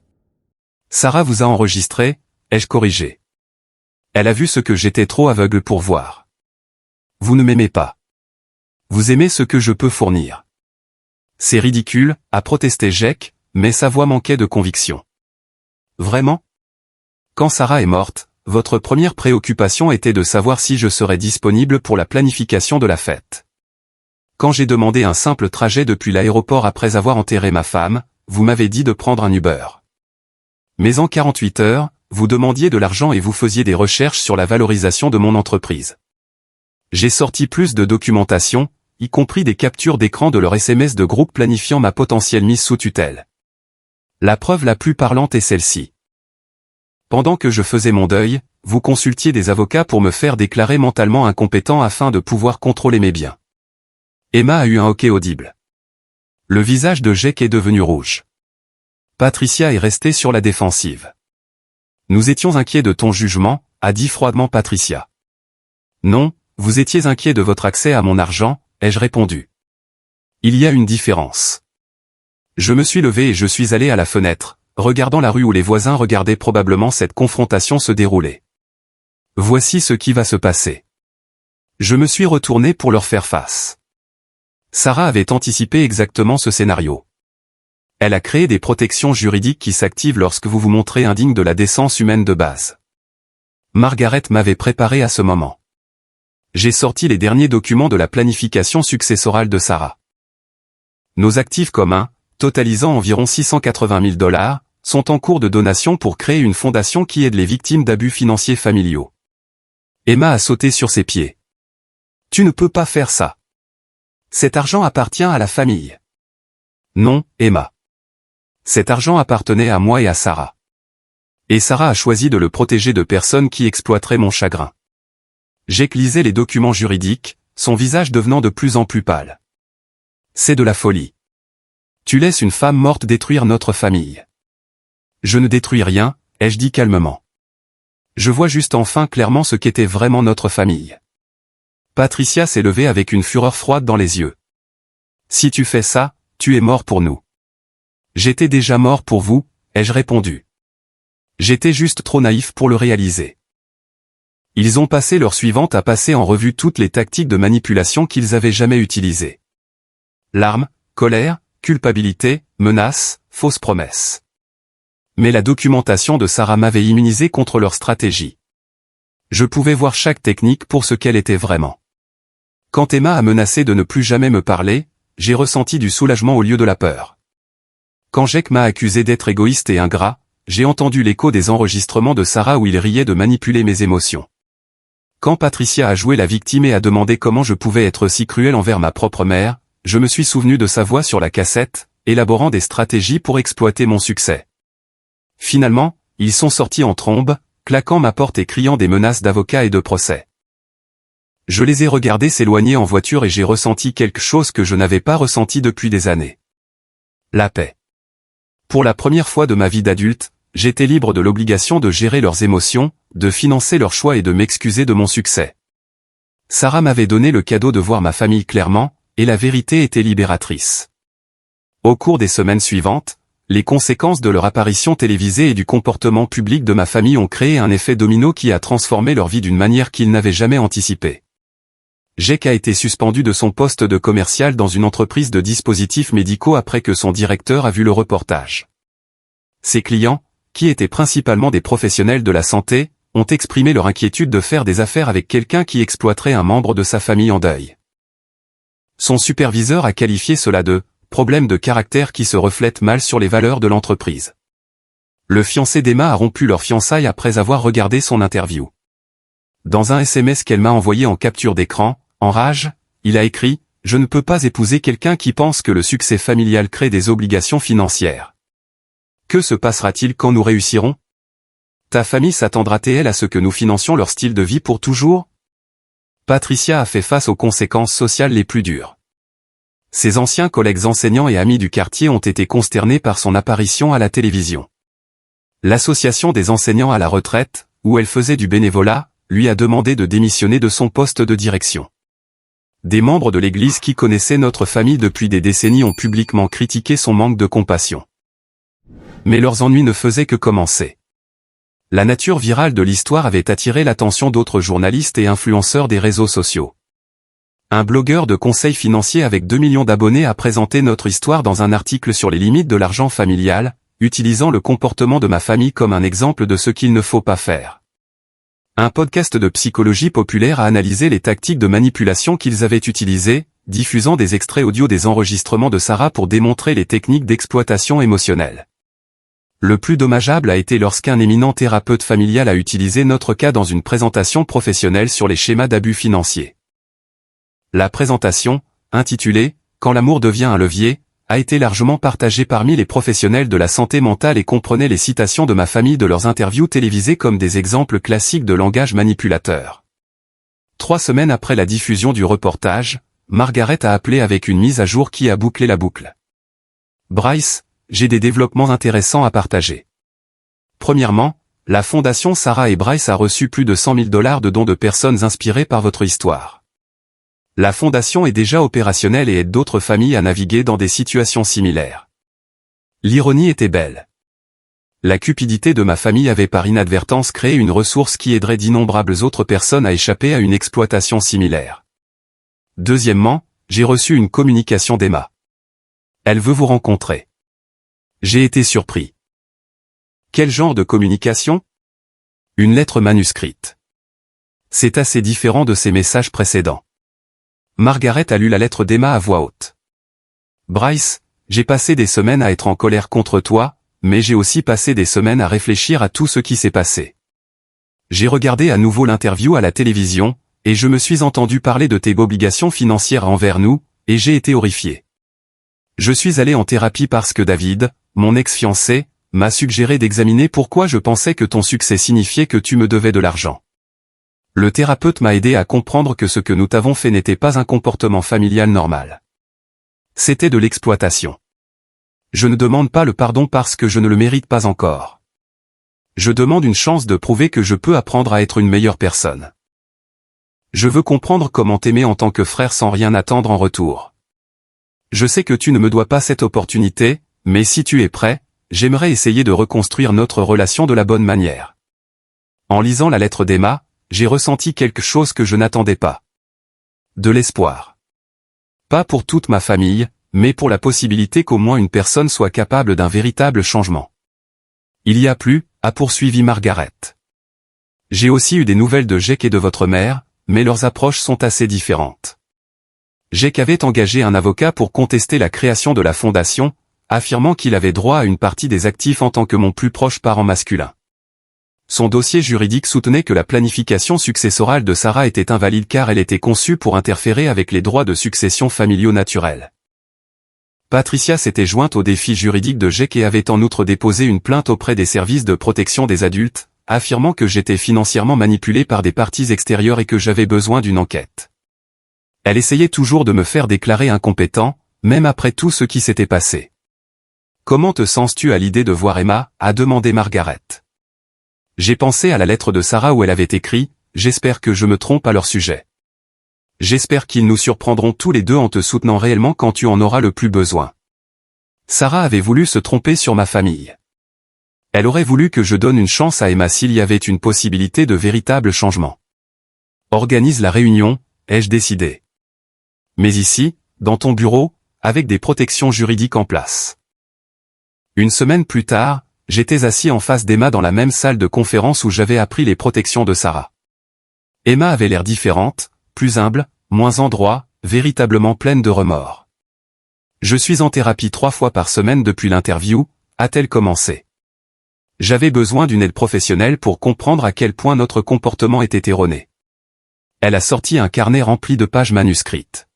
Sarah vous a enregistré, ai-je corrigé. Elle a vu ce que j'étais trop aveugle pour voir. Vous ne m'aimez pas. Vous aimez ce que je peux fournir. C'est ridicule, a protesté Jake, mais sa voix manquait de conviction. Vraiment? Quand Sarah est morte, votre première préoccupation était de savoir si je serais disponible pour la planification de la fête. Quand j'ai demandé un simple trajet depuis l'aéroport après avoir enterré ma femme, vous m'avez dit de prendre un Uber. Mais en 48 heures, vous demandiez de l'argent et vous faisiez des recherches sur la valorisation de mon entreprise. J'ai sorti plus de documentation, y compris des captures d'écran de leur SMS de groupe planifiant ma potentielle mise sous tutelle. La preuve la plus parlante est celle-ci. Pendant que je faisais mon deuil, vous consultiez des avocats pour me faire déclarer mentalement incompétent afin de pouvoir contrôler mes biens. Emma a eu un hoquet audible. Le visage de Jake est devenu rouge. Patricia est restée sur la défensive. Nous étions inquiets de ton jugement, a dit froidement Patricia. Non, vous étiez inquiet de votre accès à mon argent, ai-je répondu. Il y a une différence. Je me suis levé et je suis allé à la fenêtre, regardant la rue où les voisins regardaient probablement cette confrontation se dérouler. Voici ce qui va se passer. Je me suis retourné pour leur faire face. Sarah avait anticipé exactement ce scénario. Elle a créé des protections juridiques qui s'activent lorsque vous vous montrez indigne de la décence humaine de base. Margaret m'avait préparé à ce moment. J'ai sorti les derniers documents de la planification successorale de Sarah. Nos actifs communs, totalisant environ 680 000 $, sont en cours de donation pour créer une fondation qui aide les victimes d'abus financiers familiaux. Emma a sauté sur ses pieds. Tu ne peux pas faire ça. Cet argent appartient à la famille. Non, Emma. Cet argent appartenait à moi et à Sarah. Et Sarah a choisi de le protéger de personnes qui exploiteraient mon chagrin. Jake lisait les documents juridiques, son visage devenant de plus en plus pâle. C'est de la folie. Tu laisses une femme morte détruire notre famille. Je ne détruis rien, ai-je dit calmement. Je vois juste enfin clairement ce qu'était vraiment notre famille. Patricia s'est levée avec une fureur froide dans les yeux. Si tu fais ça, tu es mort pour nous. J'étais déjà mort pour vous, ai-je répondu. J'étais juste trop naïf pour le réaliser. Ils ont passé l'heure suivante à passer en revue toutes les tactiques de manipulation qu'ils avaient jamais utilisées. Larmes, colère, culpabilité, menaces, fausses promesses. Mais la documentation de Sarah m'avait immunisé contre leur stratégie. Je pouvais voir chaque technique pour ce qu'elle était vraiment. Quand Emma a menacé de ne plus jamais me parler, j'ai ressenti du soulagement au lieu de la peur. Quand Jake m'a accusé d'être égoïste et ingrat, j'ai entendu l'écho des enregistrements de Sarah où il riait de manipuler mes émotions. Quand Patricia a joué la victime et a demandé comment je pouvais être si cruel envers ma propre mère, je me suis souvenu de sa voix sur la cassette, élaborant des stratégies pour exploiter mon succès. Finalement, ils sont sortis en trombe, claquant ma porte et criant des menaces d'avocats et de procès. Je les ai regardés s'éloigner en voiture et j'ai ressenti quelque chose que je n'avais pas ressenti depuis des années. La paix. Pour la première fois de ma vie d'adulte, j'étais libre de l'obligation de gérer leurs émotions, de financer leurs choix et de m'excuser de mon succès. Sarah m'avait donné le cadeau de voir ma famille clairement, et la vérité était libératrice. Au cours des semaines suivantes, les conséquences de leur apparition télévisée et du comportement public de ma famille ont créé un effet domino qui a transformé leur vie d'une manière qu'ils n'avaient jamais anticipée. Jake a été suspendu de son poste de commercial dans une entreprise de dispositifs médicaux après que son directeur a vu le reportage. Ses clients, qui étaient principalement des professionnels de la santé, ont exprimé leur inquiétude de faire des affaires avec quelqu'un qui exploiterait un membre de sa famille en deuil. Son superviseur a qualifié cela de « problème de caractère qui se reflète mal sur les valeurs de l'entreprise ». Le fiancé d'Emma a rompu leur fiançailles après avoir regardé son interview. Dans un SMS qu'elle m'a envoyé en capture d'écran, en rage, il a écrit « Je ne peux pas épouser quelqu'un qui pense que le succès familial crée des obligations financières. Que se passera-t-il quand nous réussirons? Ta famille s'attendra-t-elle à ce que nous financions leur style de vie pour toujours? » Patricia a fait face aux conséquences sociales les plus dures. Ses anciens collègues enseignants et amis du quartier ont été consternés par son apparition à la télévision. L'Association des enseignants à la retraite, où elle faisait du bénévolat, lui a demandé de démissionner de son poste de direction. Des membres de l'Église qui connaissaient notre famille depuis des décennies ont publiquement critiqué son manque de compassion. Mais leurs ennuis ne faisaient que commencer. La nature virale de l'histoire avait attiré l'attention d'autres journalistes et influenceurs des réseaux sociaux. Un blogueur de conseils financiers avec 2 millions d'abonnés a présenté notre histoire dans un article sur les limites de l'argent familial, utilisant le comportement de ma famille comme un exemple de ce qu'il ne faut pas faire. Un podcast de psychologie populaire a analysé les tactiques de manipulation qu'ils avaient utilisées, diffusant des extraits audio des enregistrements de Sarah pour démontrer les techniques d'exploitation émotionnelle. Le plus dommageable a été lorsqu'un éminent thérapeute familial a utilisé notre cas dans une présentation professionnelle sur les schémas d'abus financiers. La présentation, intitulée « Quand l'amour devient un levier », a été largement partagée parmi les professionnels de la santé mentale et comprenait les citations de ma famille de leurs interviews télévisées comme des exemples classiques de langage manipulateur. 3 semaines après la diffusion du reportage, Margaret a appelé avec une mise à jour qui a bouclé la boucle. Bryce, j'ai des développements intéressants à partager. Premièrement, la fondation Sarah et Bryce a reçu plus de $100 000 de dons de personnes inspirées par votre histoire. La fondation est déjà opérationnelle et aide d'autres familles à naviguer dans des situations similaires. L'ironie était belle. La cupidité de ma famille avait par inadvertance créé une ressource qui aiderait d'innombrables autres personnes à échapper à une exploitation similaire. Deuxièmement, j'ai reçu une communication d'Emma. Elle veut vous rencontrer. J'ai été surpris. Quel genre de communication? Une lettre manuscrite. C'est assez différent de ses messages précédents. Margaret a lu la lettre d'Emma à voix haute. Bryce, j'ai passé des semaines à être en colère contre toi, mais j'ai aussi passé des semaines à réfléchir à tout ce qui s'est passé. J'ai regardé à nouveau l'interview à la télévision, et je me suis entendu parler de tes obligations financières envers nous, et j'ai été horrifié. Je suis allé en thérapie parce que David, mon ex-fiancé, m'a suggéré d'examiner pourquoi je pensais que ton succès signifiait que tu me devais de l'argent. Le thérapeute m'a aidé à comprendre que ce que nous t'avons fait n'était pas un comportement familial normal. C'était de l'exploitation. Je ne demande pas le pardon parce que je ne le mérite pas encore. Je demande une chance de prouver que je peux apprendre à être une meilleure personne. Je veux comprendre comment t'aimer en tant que frère sans rien attendre en retour. Je sais que tu ne me dois pas cette opportunité, mais si tu es prêt, j'aimerais essayer de reconstruire notre relation de la bonne manière. En lisant la lettre d'Emma, j'ai ressenti quelque chose que je n'attendais pas. De l'espoir. Pas pour toute ma famille, mais pour la possibilité qu'au moins une personne soit capable d'un véritable changement. Il y a plus, a poursuivi Margaret. J'ai aussi eu des nouvelles de Jake et de votre mère, mais leurs approches sont assez différentes. Jake avait engagé un avocat pour contester la création de la fondation, affirmant qu'il avait droit à une partie des actifs en tant que mon plus proche parent masculin. Son dossier juridique soutenait que la planification successorale de Sarah était invalide car elle était conçue pour interférer avec les droits de succession familiaux naturels. Patricia s'était jointe au défi juridique de Jake et avait en outre déposé une plainte auprès des services de protection des adultes, affirmant que j'étais financièrement manipulé par des parties extérieures et que j'avais besoin d'une enquête. Elle essayait toujours de me faire déclarer incompétent, même après tout ce qui s'était passé. Comment te sens-tu à l'idée de voir Emma? A demandé Margaret. J'ai pensé à la lettre de Sarah où elle avait écrit « J'espère que je me trompe à leur sujet. J'espère qu'ils nous surprendront tous les deux en te soutenant réellement quand tu en auras le plus besoin. » Sarah avait voulu se tromper sur ma famille. Elle aurait voulu que je donne une chance à Emma s'il y avait une possibilité de véritable changement. Organise la réunion, ai-je décidé. Mais ici, dans ton bureau, avec des protections juridiques en place. Une semaine plus tard, j'étais assis en face d'Emma dans la même salle de conférence où j'avais appris les protections de Sarah. Emma avait l'air différente, plus humble, moins en droit, véritablement pleine de remords. Je suis en thérapie 3 fois par semaine depuis l'interview, a-t-elle commencé. J'avais besoin d'une aide professionnelle pour comprendre à quel point notre comportement était erroné. Elle a sorti un carnet rempli de pages manuscrites.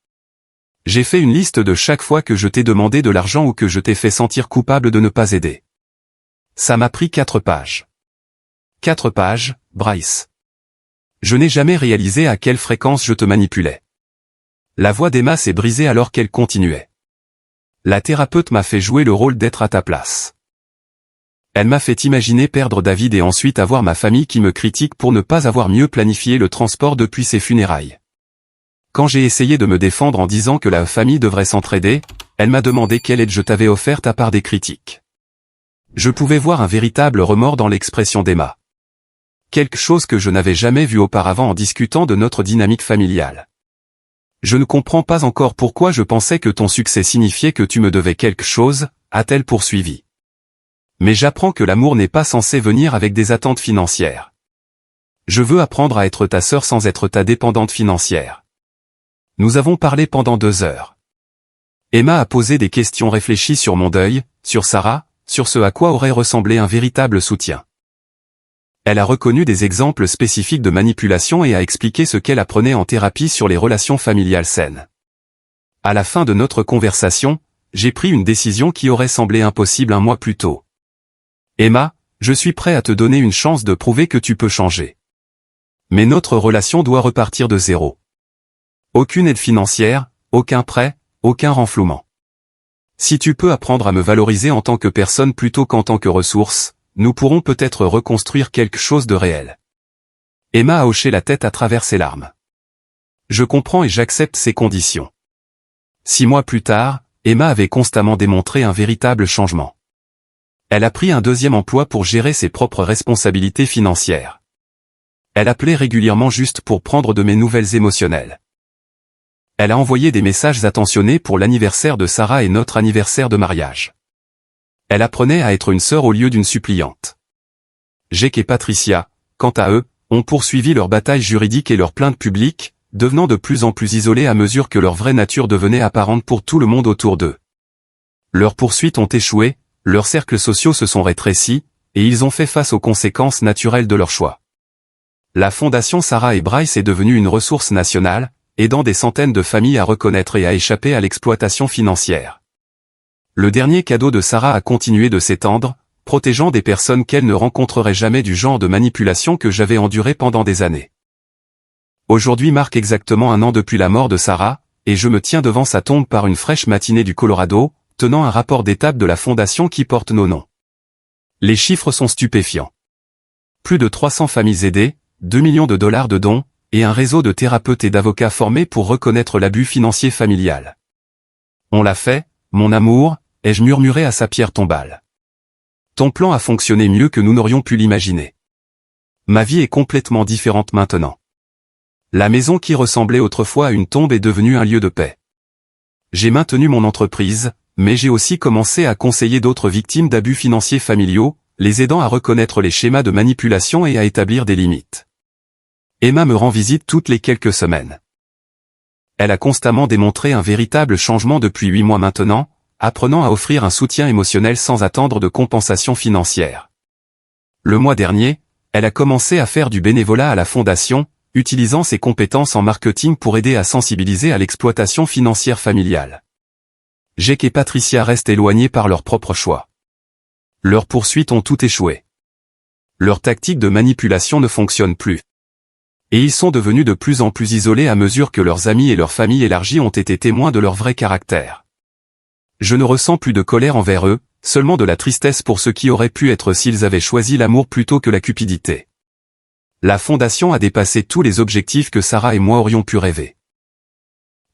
J'ai fait une liste de chaque fois que je t'ai demandé de l'argent ou que je t'ai fait sentir coupable de ne pas aider. Ça m'a pris 4 pages. 4 pages, Bryce. Je n'ai jamais réalisé à quelle fréquence je te manipulais. La voix d'Emma s'est brisée alors qu'elle continuait. La thérapeute m'a fait jouer le rôle d'être à ta place. Elle m'a fait imaginer perdre David et ensuite avoir ma famille qui me critique pour ne pas avoir mieux planifié le transport depuis ses funérailles. Quand j'ai essayé de me défendre en disant que la famille devrait s'entraider, elle m'a demandé quelle aide je t'avais offerte à part des critiques. Je pouvais voir un véritable remords dans l'expression d'Emma. Quelque chose que je n'avais jamais vu auparavant en discutant de notre dynamique familiale. Je ne comprends pas encore pourquoi je pensais que ton succès signifiait que tu me devais quelque chose, a-t-elle poursuivi. Mais j'apprends que l'amour n'est pas censé venir avec des attentes financières. Je veux apprendre à être ta sœur sans être ta dépendante financière. Nous avons parlé pendant 2 heures. Emma a posé des questions réfléchies sur mon deuil, sur Sarah, sur ce à quoi aurait ressemblé un véritable soutien. Elle a reconnu des exemples spécifiques de manipulation et a expliqué ce qu'elle apprenait en thérapie sur les relations familiales saines. À la fin de notre conversation, j'ai pris une décision qui aurait semblé impossible un mois plus tôt. Emma, je suis prêt à te donner une chance de prouver que tu peux changer. Mais notre relation doit repartir de zéro. Aucune aide financière, aucun prêt, aucun renflouement. Si tu peux apprendre à me valoriser en tant que personne plutôt qu'en tant que ressource, nous pourrons peut-être reconstruire quelque chose de réel. Emma a hoché la tête à travers ses larmes. Je comprends et j'accepte ces conditions. 6 mois plus tard, Emma avait constamment démontré un véritable changement. Elle a pris un 2e emploi pour gérer ses propres responsabilités financières. Elle appelait régulièrement juste pour prendre de mes nouvelles émotionnelles. Elle a envoyé des messages attentionnés pour l'anniversaire de Sarah et notre anniversaire de mariage. Elle apprenait à être une sœur au lieu d'une suppliante. Jake et Patricia, quant à eux, ont poursuivi leur bataille juridique et leur plainte publique, devenant de plus en plus isolés à mesure que leur vraie nature devenait apparente pour tout le monde autour d'eux. Leurs poursuites ont échoué, leurs cercles sociaux se sont rétrécis, et ils ont fait face aux conséquences naturelles de leur choix. La fondation Sarah et Bryce est devenue une ressource nationale, aidant des centaines de familles à reconnaître et à échapper à l'exploitation financière. Le dernier cadeau de Sarah a continué de s'étendre, protégeant des personnes qu'elle ne rencontrerait jamais du genre de manipulation que j'avais enduré pendant des années. Aujourd'hui marque exactement 1 an depuis la mort de Sarah, et je me tiens devant sa tombe par une fraîche matinée du Colorado, tenant un rapport d'étape de la fondation qui porte nos noms. Les chiffres sont stupéfiants. Plus de 300 familles aidées, 2 millions de dollars de dons, et un réseau de thérapeutes et d'avocats formés pour reconnaître l'abus financier familial. On l'a fait, mon amour, ai-je murmuré à sa pierre tombale. Ton plan a fonctionné mieux que nous n'aurions pu l'imaginer. Ma vie est complètement différente maintenant. La maison qui ressemblait autrefois à une tombe est devenue un lieu de paix. J'ai maintenu mon entreprise, mais j'ai aussi commencé à conseiller d'autres victimes d'abus financiers familiaux, les aidant à reconnaître les schémas de manipulation et à établir des limites. Emma me rend visite toutes les quelques semaines. Elle a constamment démontré un véritable changement depuis 8 mois maintenant, apprenant à offrir un soutien émotionnel sans attendre de compensation financière. Le mois dernier, elle a commencé à faire du bénévolat à la fondation, utilisant ses compétences en marketing pour aider à sensibiliser à l'exploitation financière familiale. Jake et Patricia restent éloignés par leur propre choix. Leurs poursuites ont tout échoué. Leur tactique de manipulation ne fonctionne plus. Et ils sont devenus de plus en plus isolés à mesure que leurs amis et leurs familles élargies ont été témoins de leur vrai caractère. Je ne ressens plus de colère envers eux, seulement de la tristesse pour ce qui aurait pu être s'ils avaient choisi l'amour plutôt que la cupidité. La fondation a dépassé tous les objectifs que Sarah et moi aurions pu rêver.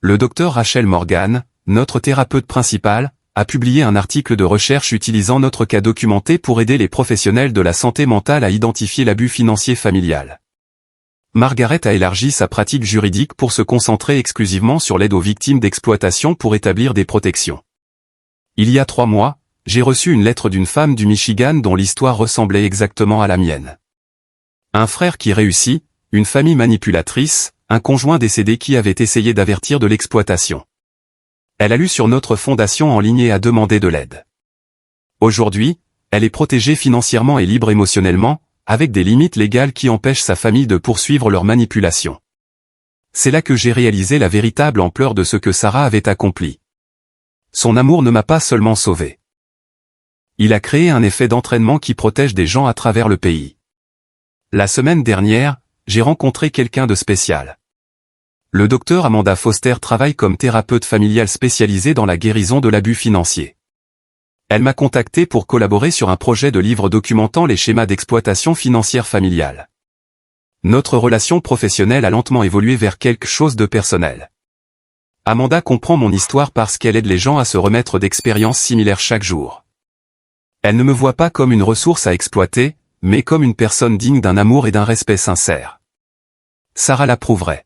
Le docteur Rachel Morgan, notre thérapeute principal, a publié un article de recherche utilisant notre cas documenté pour aider les professionnels de la santé mentale à identifier l'abus financier familial. Margaret a élargi sa pratique juridique pour se concentrer exclusivement sur l'aide aux victimes d'exploitation pour établir des protections. Il y a 3 mois, j'ai reçu une lettre d'une femme du Michigan dont l'histoire ressemblait exactement à la mienne. Un frère qui réussit, une famille manipulatrice, un conjoint décédé qui avait essayé d'avertir de l'exploitation. Elle a lu sur notre fondation en ligne et a demandé de l'aide. Aujourd'hui, elle est protégée financièrement et libre émotionnellement, avec des limites légales qui empêchent sa famille de poursuivre leur manipulation. C'est là que j'ai réalisé la véritable ampleur de ce que Sarah avait accompli. Son amour ne m'a pas seulement sauvé. Il a créé un effet d'entraînement qui protège des gens à travers le pays. La semaine dernière, j'ai rencontré quelqu'un de spécial. Le docteur Amanda Foster travaille comme thérapeute familiale spécialisée dans la guérison de l'abus financier. Elle m'a contacté pour collaborer sur un projet de livre documentant les schémas d'exploitation financière familiale. Notre relation professionnelle a lentement évolué vers quelque chose de personnel. Amanda comprend mon histoire parce qu'elle aide les gens à se remettre d'expériences similaires chaque jour. Elle ne me voit pas comme une ressource à exploiter, mais comme une personne digne d'un amour et d'un respect sincère. Sarah l'approuverait.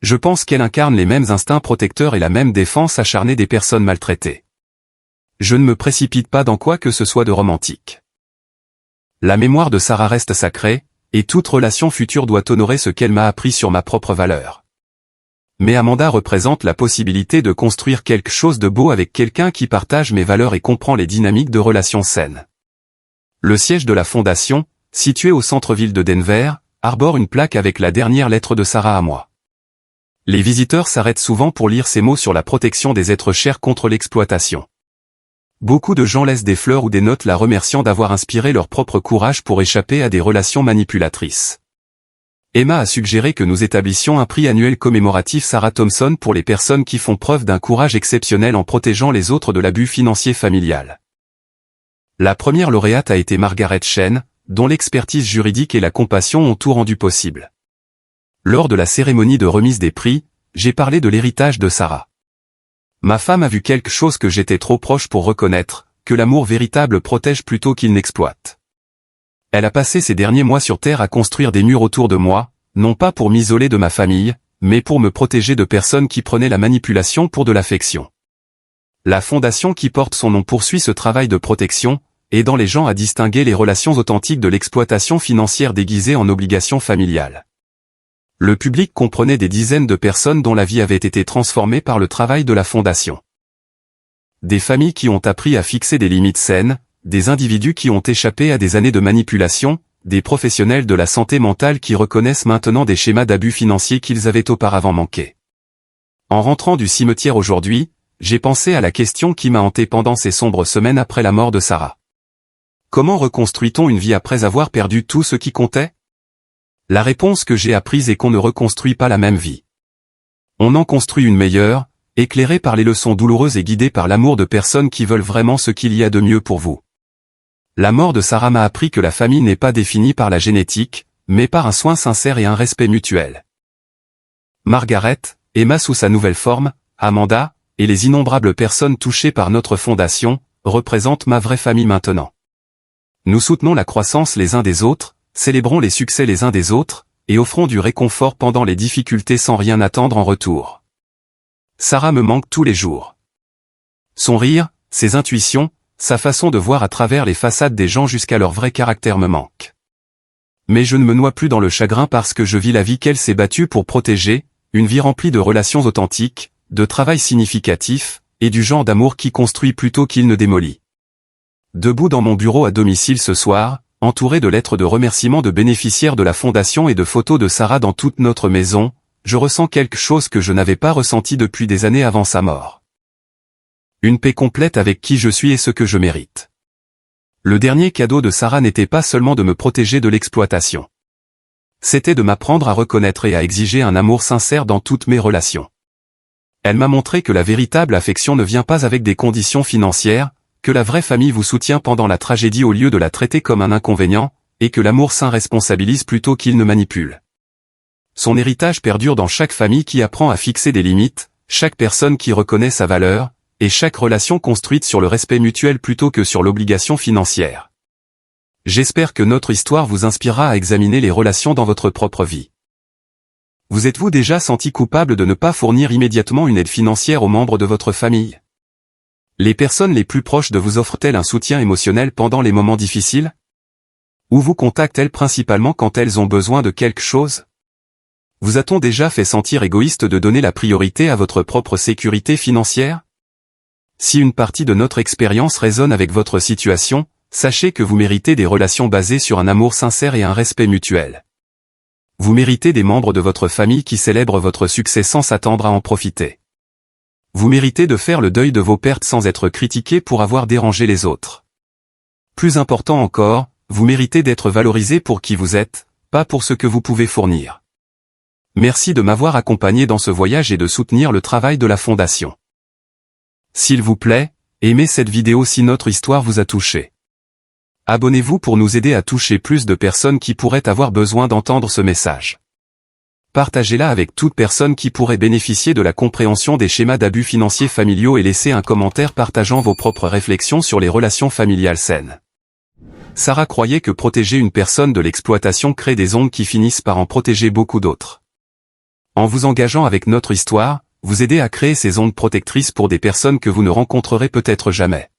Je pense qu'elle incarne les mêmes instincts protecteurs et la même défense acharnée des personnes maltraitées. Je ne me précipite pas dans quoi que ce soit de romantique. La mémoire de Sarah reste sacrée, et toute relation future doit honorer ce qu'elle m'a appris sur ma propre valeur. Mais Amanda représente la possibilité de construire quelque chose de beau avec quelqu'un qui partage mes valeurs et comprend les dynamiques de relations saines. Le siège de la fondation, situé au centre-ville de Denver, arbore une plaque avec la dernière lettre de Sarah à moi. Les visiteurs s'arrêtent souvent pour lire ces mots sur la protection des êtres chers contre l'exploitation. Beaucoup de gens laissent des fleurs ou des notes la remerciant d'avoir inspiré leur propre courage pour échapper à des relations manipulatrices. Emma a suggéré que nous établissions un prix annuel commémoratif Sarah Thompson pour les personnes qui font preuve d'un courage exceptionnel en protégeant les autres de l'abus financier familial. La première lauréate a été Margaret Chen, dont l'expertise juridique et la compassion ont tout rendu possible. Lors de la cérémonie de remise des prix, j'ai parlé de l'héritage de Sarah. Ma femme a vu quelque chose que j'étais trop proche pour reconnaître, que l'amour véritable protège plutôt qu'il n'exploite. Elle a passé ces derniers mois sur Terre à construire des murs autour de moi, non pas pour m'isoler de ma famille, mais pour me protéger de personnes qui prenaient la manipulation pour de l'affection. La fondation qui porte son nom poursuit ce travail de protection, aidant les gens à distinguer les relations authentiques de l'exploitation financière déguisée en obligation familiale. Le public comprenait des dizaines de personnes dont la vie avait été transformée par le travail de la fondation. Des familles qui ont appris à fixer des limites saines, des individus qui ont échappé à des années de manipulation, des professionnels de la santé mentale qui reconnaissent maintenant des schémas d'abus financiers qu'ils avaient auparavant manqués. En rentrant du cimetière aujourd'hui, j'ai pensé à la question qui m'a hanté pendant ces sombres semaines après la mort de Sarah. Comment reconstruit-on une vie après avoir perdu tout ce qui comptait ? La réponse que j'ai apprise est qu'on ne reconstruit pas la même vie. On en construit une meilleure, éclairée par les leçons douloureuses et guidée par l'amour de personnes qui veulent vraiment ce qu'il y a de mieux pour vous. La mort de Sarah m'a appris que la famille n'est pas définie par la génétique, mais par un soin sincère et un respect mutuel. Margaret, Emma sous sa nouvelle forme, Amanda, et les innombrables personnes touchées par notre fondation, représentent ma vraie famille maintenant. Nous soutenons la croissance les uns des autres, célébrons les succès les uns des autres, et offrons du réconfort pendant les difficultés sans rien attendre en retour. Sarah me manque tous les jours. Son rire, ses intuitions, sa façon de voir à travers les façades des gens jusqu'à leur vrai caractère me manquent. Mais je ne me noie plus dans le chagrin parce que je vis la vie qu'elle s'est battue pour protéger, une vie remplie de relations authentiques, de travail significatif, et du genre d'amour qui construit plutôt qu'il ne démolit. Debout dans mon bureau à domicile ce soir, entouré de lettres de remerciements de bénéficiaires de la fondation et de photos de Sarah dans toute notre maison, je ressens quelque chose que je n'avais pas ressenti depuis des années avant sa mort. Une paix complète avec qui je suis et ce que je mérite. Le dernier cadeau de Sarah n'était pas seulement de me protéger de l'exploitation. C'était de m'apprendre à reconnaître et à exiger un amour sincère dans toutes mes relations. Elle m'a montré que la véritable affection ne vient pas avec des conditions financières, que la vraie famille vous soutient pendant la tragédie au lieu de la traiter comme un inconvénient, et que l'amour sain responsabilise plutôt qu'il ne manipule. Son héritage perdure dans chaque famille qui apprend à fixer des limites, chaque personne qui reconnaît sa valeur, et chaque relation construite sur le respect mutuel plutôt que sur l'obligation financière. J'espère que notre histoire vous inspirera à examiner les relations dans votre propre vie. Vous êtes-vous déjà senti coupable de ne pas fournir immédiatement une aide financière aux membres de votre famille ? Les personnes les plus proches de vous offrent-elles un soutien émotionnel pendant les moments difficiles ? Ou vous contactent-elles principalement quand elles ont besoin de quelque chose ? Vous a-t-on déjà fait sentir égoïste de donner la priorité à votre propre sécurité financière ? Si une partie de notre expérience résonne avec votre situation, sachez que vous méritez des relations basées sur un amour sincère et un respect mutuel. Vous méritez des membres de votre famille qui célèbrent votre succès sans s'attendre à en profiter. Vous méritez de faire le deuil de vos pertes sans être critiqué pour avoir dérangé les autres. Plus important encore, vous méritez d'être valorisé pour qui vous êtes, pas pour ce que vous pouvez fournir. Merci de m'avoir accompagné dans ce voyage et de soutenir le travail de la Fondation. S'il vous plaît, Aimez cette vidéo si notre histoire vous a touché. Abonnez-vous pour nous aider à toucher plus de personnes qui pourraient avoir besoin d'entendre ce message. Partagez-la avec toute personne qui pourrait bénéficier de la compréhension des schémas d'abus financiers familiaux et laissez un commentaire partageant vos propres réflexions sur les relations familiales saines. Sarah croyait que protéger une personne de l'exploitation crée des ondes qui finissent par en protéger beaucoup d'autres. En vous engageant avec notre histoire, vous aidez à créer ces ondes protectrices pour des personnes que vous ne rencontrerez peut-être jamais.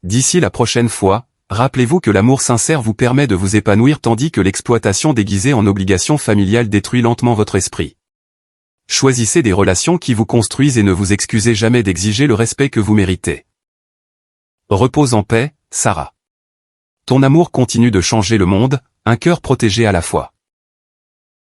D'ici la prochaine fois, rappelez-vous que l'amour sincère vous permet de vous épanouir tandis que l'exploitation déguisée en obligation familiale détruit lentement votre esprit. Choisissez des relations qui vous construisent et ne vous excusez jamais d'exiger le respect que vous méritez. Repose en paix, Sarah. Ton amour continue de changer le monde, un cœur protégé à la fois.